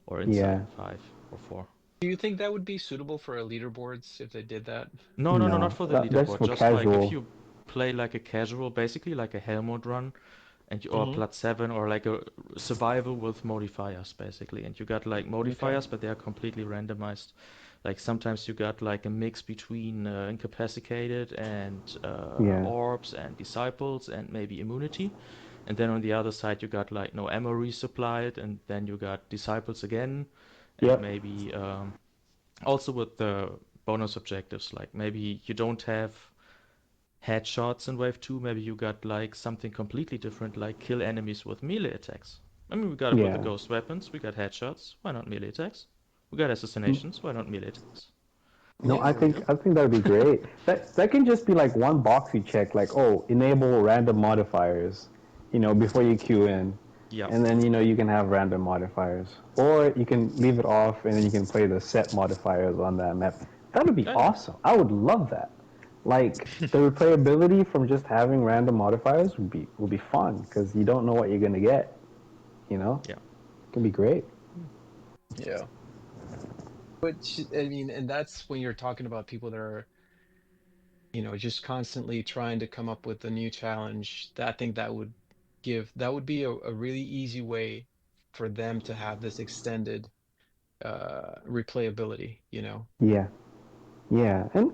or inside Yeah. five or four. Do you think that would be suitable for a leaderboards if they did that? No, no, no, not No. for the That's leaderboard. for Just like if casual. you play like a casual, basically like a Helmut run, and you or Hmm. plat 7 or like a survival with modifiers basically, and you got like Okay. modifiers but they are completely randomized. Like sometimes you got like a mix between incapacitated and Yeah. orbs and disciples and maybe immunity, And then on the other side, you got like no ammo resupplied, and then you got disciples again, and Yep. maybe also with the bonus objectives, like maybe you don't have headshots in Wave 2, maybe you got like something completely different, like kill enemies with melee attacks. I mean, we got it with the Yeah. ghost weapons, we got headshots, why not melee attacks? We got assassinations, why not melee attacks? No, Yeah. I There we think go. I think that would be great. That can just be like one box you check, like, oh, enable random modifiers, before you queue in, Yeah. and then you can have random modifiers, or you can leave it off and then you can play the set modifiers on that map. That would be Yeah, yeah. awesome. I would love that. Like the replayability from just having random modifiers would be fun because you don't know what you're gonna get. You know, Yeah. it can be great. Yeah. But I mean, and that's when you're talking about people that are, just constantly trying to come up with a new challenge. That I think that would be a really easy way for them to have this extended replayability, you know. Yeah, yeah, and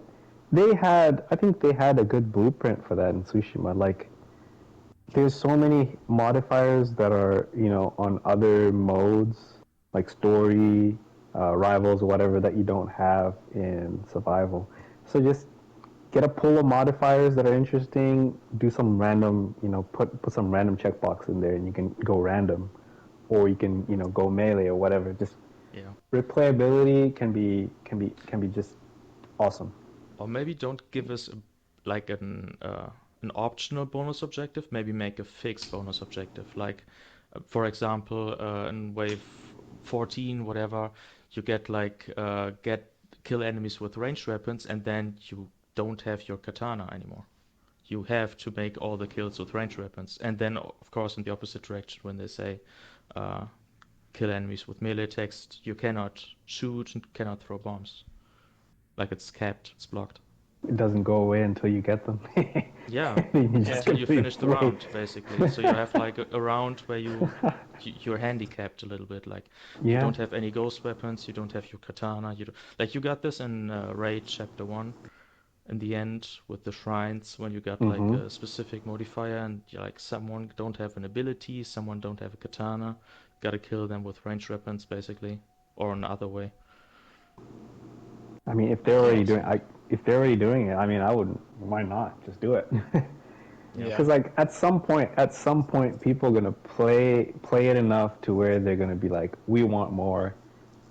I think they had a good blueprint for that in Tsushima. Like there's so many modifiers that are on other modes like story, rivals or whatever that you don't have in survival. So just get a pool of modifiers that are interesting, do some random, put some random checkbox in there and you can go random, or you can go melee or whatever. Just Yeah. replayability can be just awesome. Or maybe don't give us like an optional bonus objective. Maybe make a fixed bonus objective. Like, for example, in wave 14, whatever, you get like get kill enemies with ranged weapons, and then you don't have your katana anymore. You have to make all the kills with ranged weapons, and then of course in the opposite direction when they say uh, kill enemies with melee attacks, you cannot shoot and cannot throw bombs. Like it's capped, it's blocked. It doesn't go away until you get them. Yeah, You just Yeah. until you completely finish the wait. round, basically. So you have like a round where you're handicapped a little bit. Like you Yeah. don't have any ghost weapons, you don't have your katana. Like you got this in Raid Chapter One in the end with the shrines when you got like Mm-hmm. a specific modifier and like someone don't have an ability, someone don't have a katana. Gotta kill them with ranged weapons, basically, or another way. I mean, Yeah. if they're already doing it, I mean, I wouldn't. Why not? Just do it. Yeah, Because Yeah. like at some point, people are gonna play it enough to where they're gonna be like, we want more,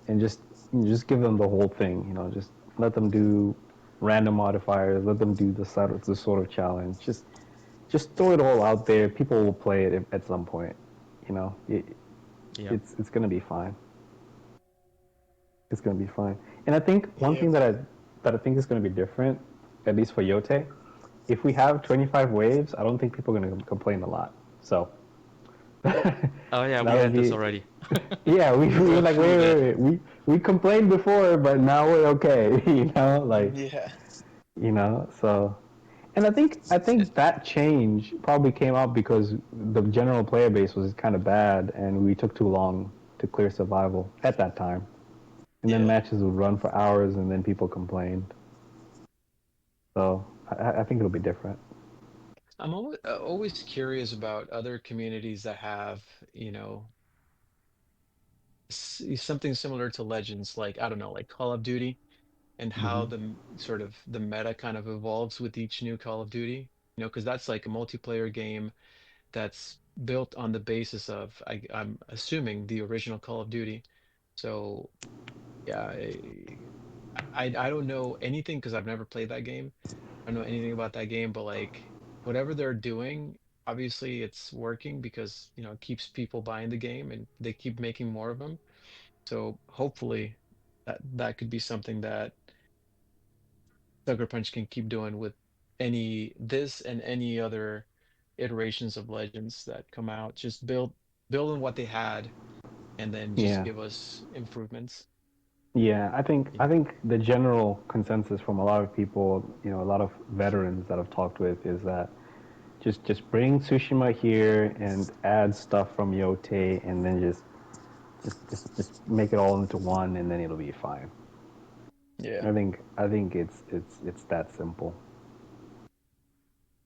and just give them the whole thing. Just let them do random modifiers. Let them do the sort of challenge. Just throw it all out there. People will play it at some point. It, yeah, it's gonna be fine. It's gonna be fine. And I think one Yeah. thing that I think is gonna be different, at least for Yotei, if we have 25 waves, I don't think people are gonna complain a lot. So oh yeah, we that'll had this be already. yeah. We, We we were went like, through wait, that. wait, wait. We complained before, but now we're okay. Like Yeah. so. And I think that change probably came up because the general player base was kind of bad, and we took too long to clear survival at that time. And then Yeah. matches would run for hours, and then people complained. So I think it'll be different. I'm always curious about other communities that have, something similar to Legends, like I don't know, like Call of Duty, and how Hmm. sort of the meta kind of evolves with each new Call of Duty. Because that's like a multiplayer game that's built on the basis of, I'm assuming, the original Call of Duty. So yeah, I don't know anything because I've never played that game. I don't know anything about that game, but like whatever they're doing, obviously it's working because, it keeps people buying the game and they keep making more of them. So hopefully that could be something that Sucker Punch can keep doing with this and any other iterations of Legends that come out. Just build on what they had and then just Yeah, give us improvements. yeah. I think Yeah, I think the general consensus from a lot of people, a lot of veterans that I've talked with, is that just bring Tsushima here and add stuff from Yotei, and then just make it all into one, and then it'll be fine. Yeah. I think it's that simple.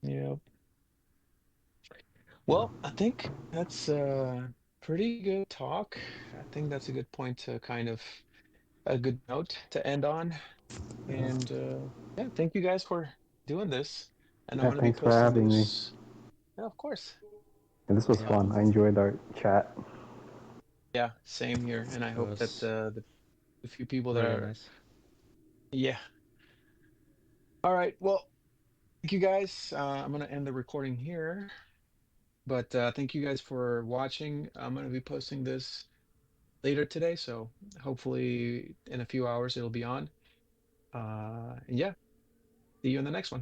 Yeah. Well, I think that's a pretty good talk. I think that's a good point to kind of a good note to end on. And yeah, thank you guys for doing this. And I'm Yeah, going to be thanks for posting having me. this. Yeah, of course. And this was Yeah, fun. I enjoyed our chat. Yeah, same here. And I it hope that was the few people that really are, nice. yeah. All right. Well, thank you guys. I'm going to end the recording here. But thank you guys for watching. I'm going to be posting this later today. So hopefully in a few hours it'll be on. And yeah, see you in the next one.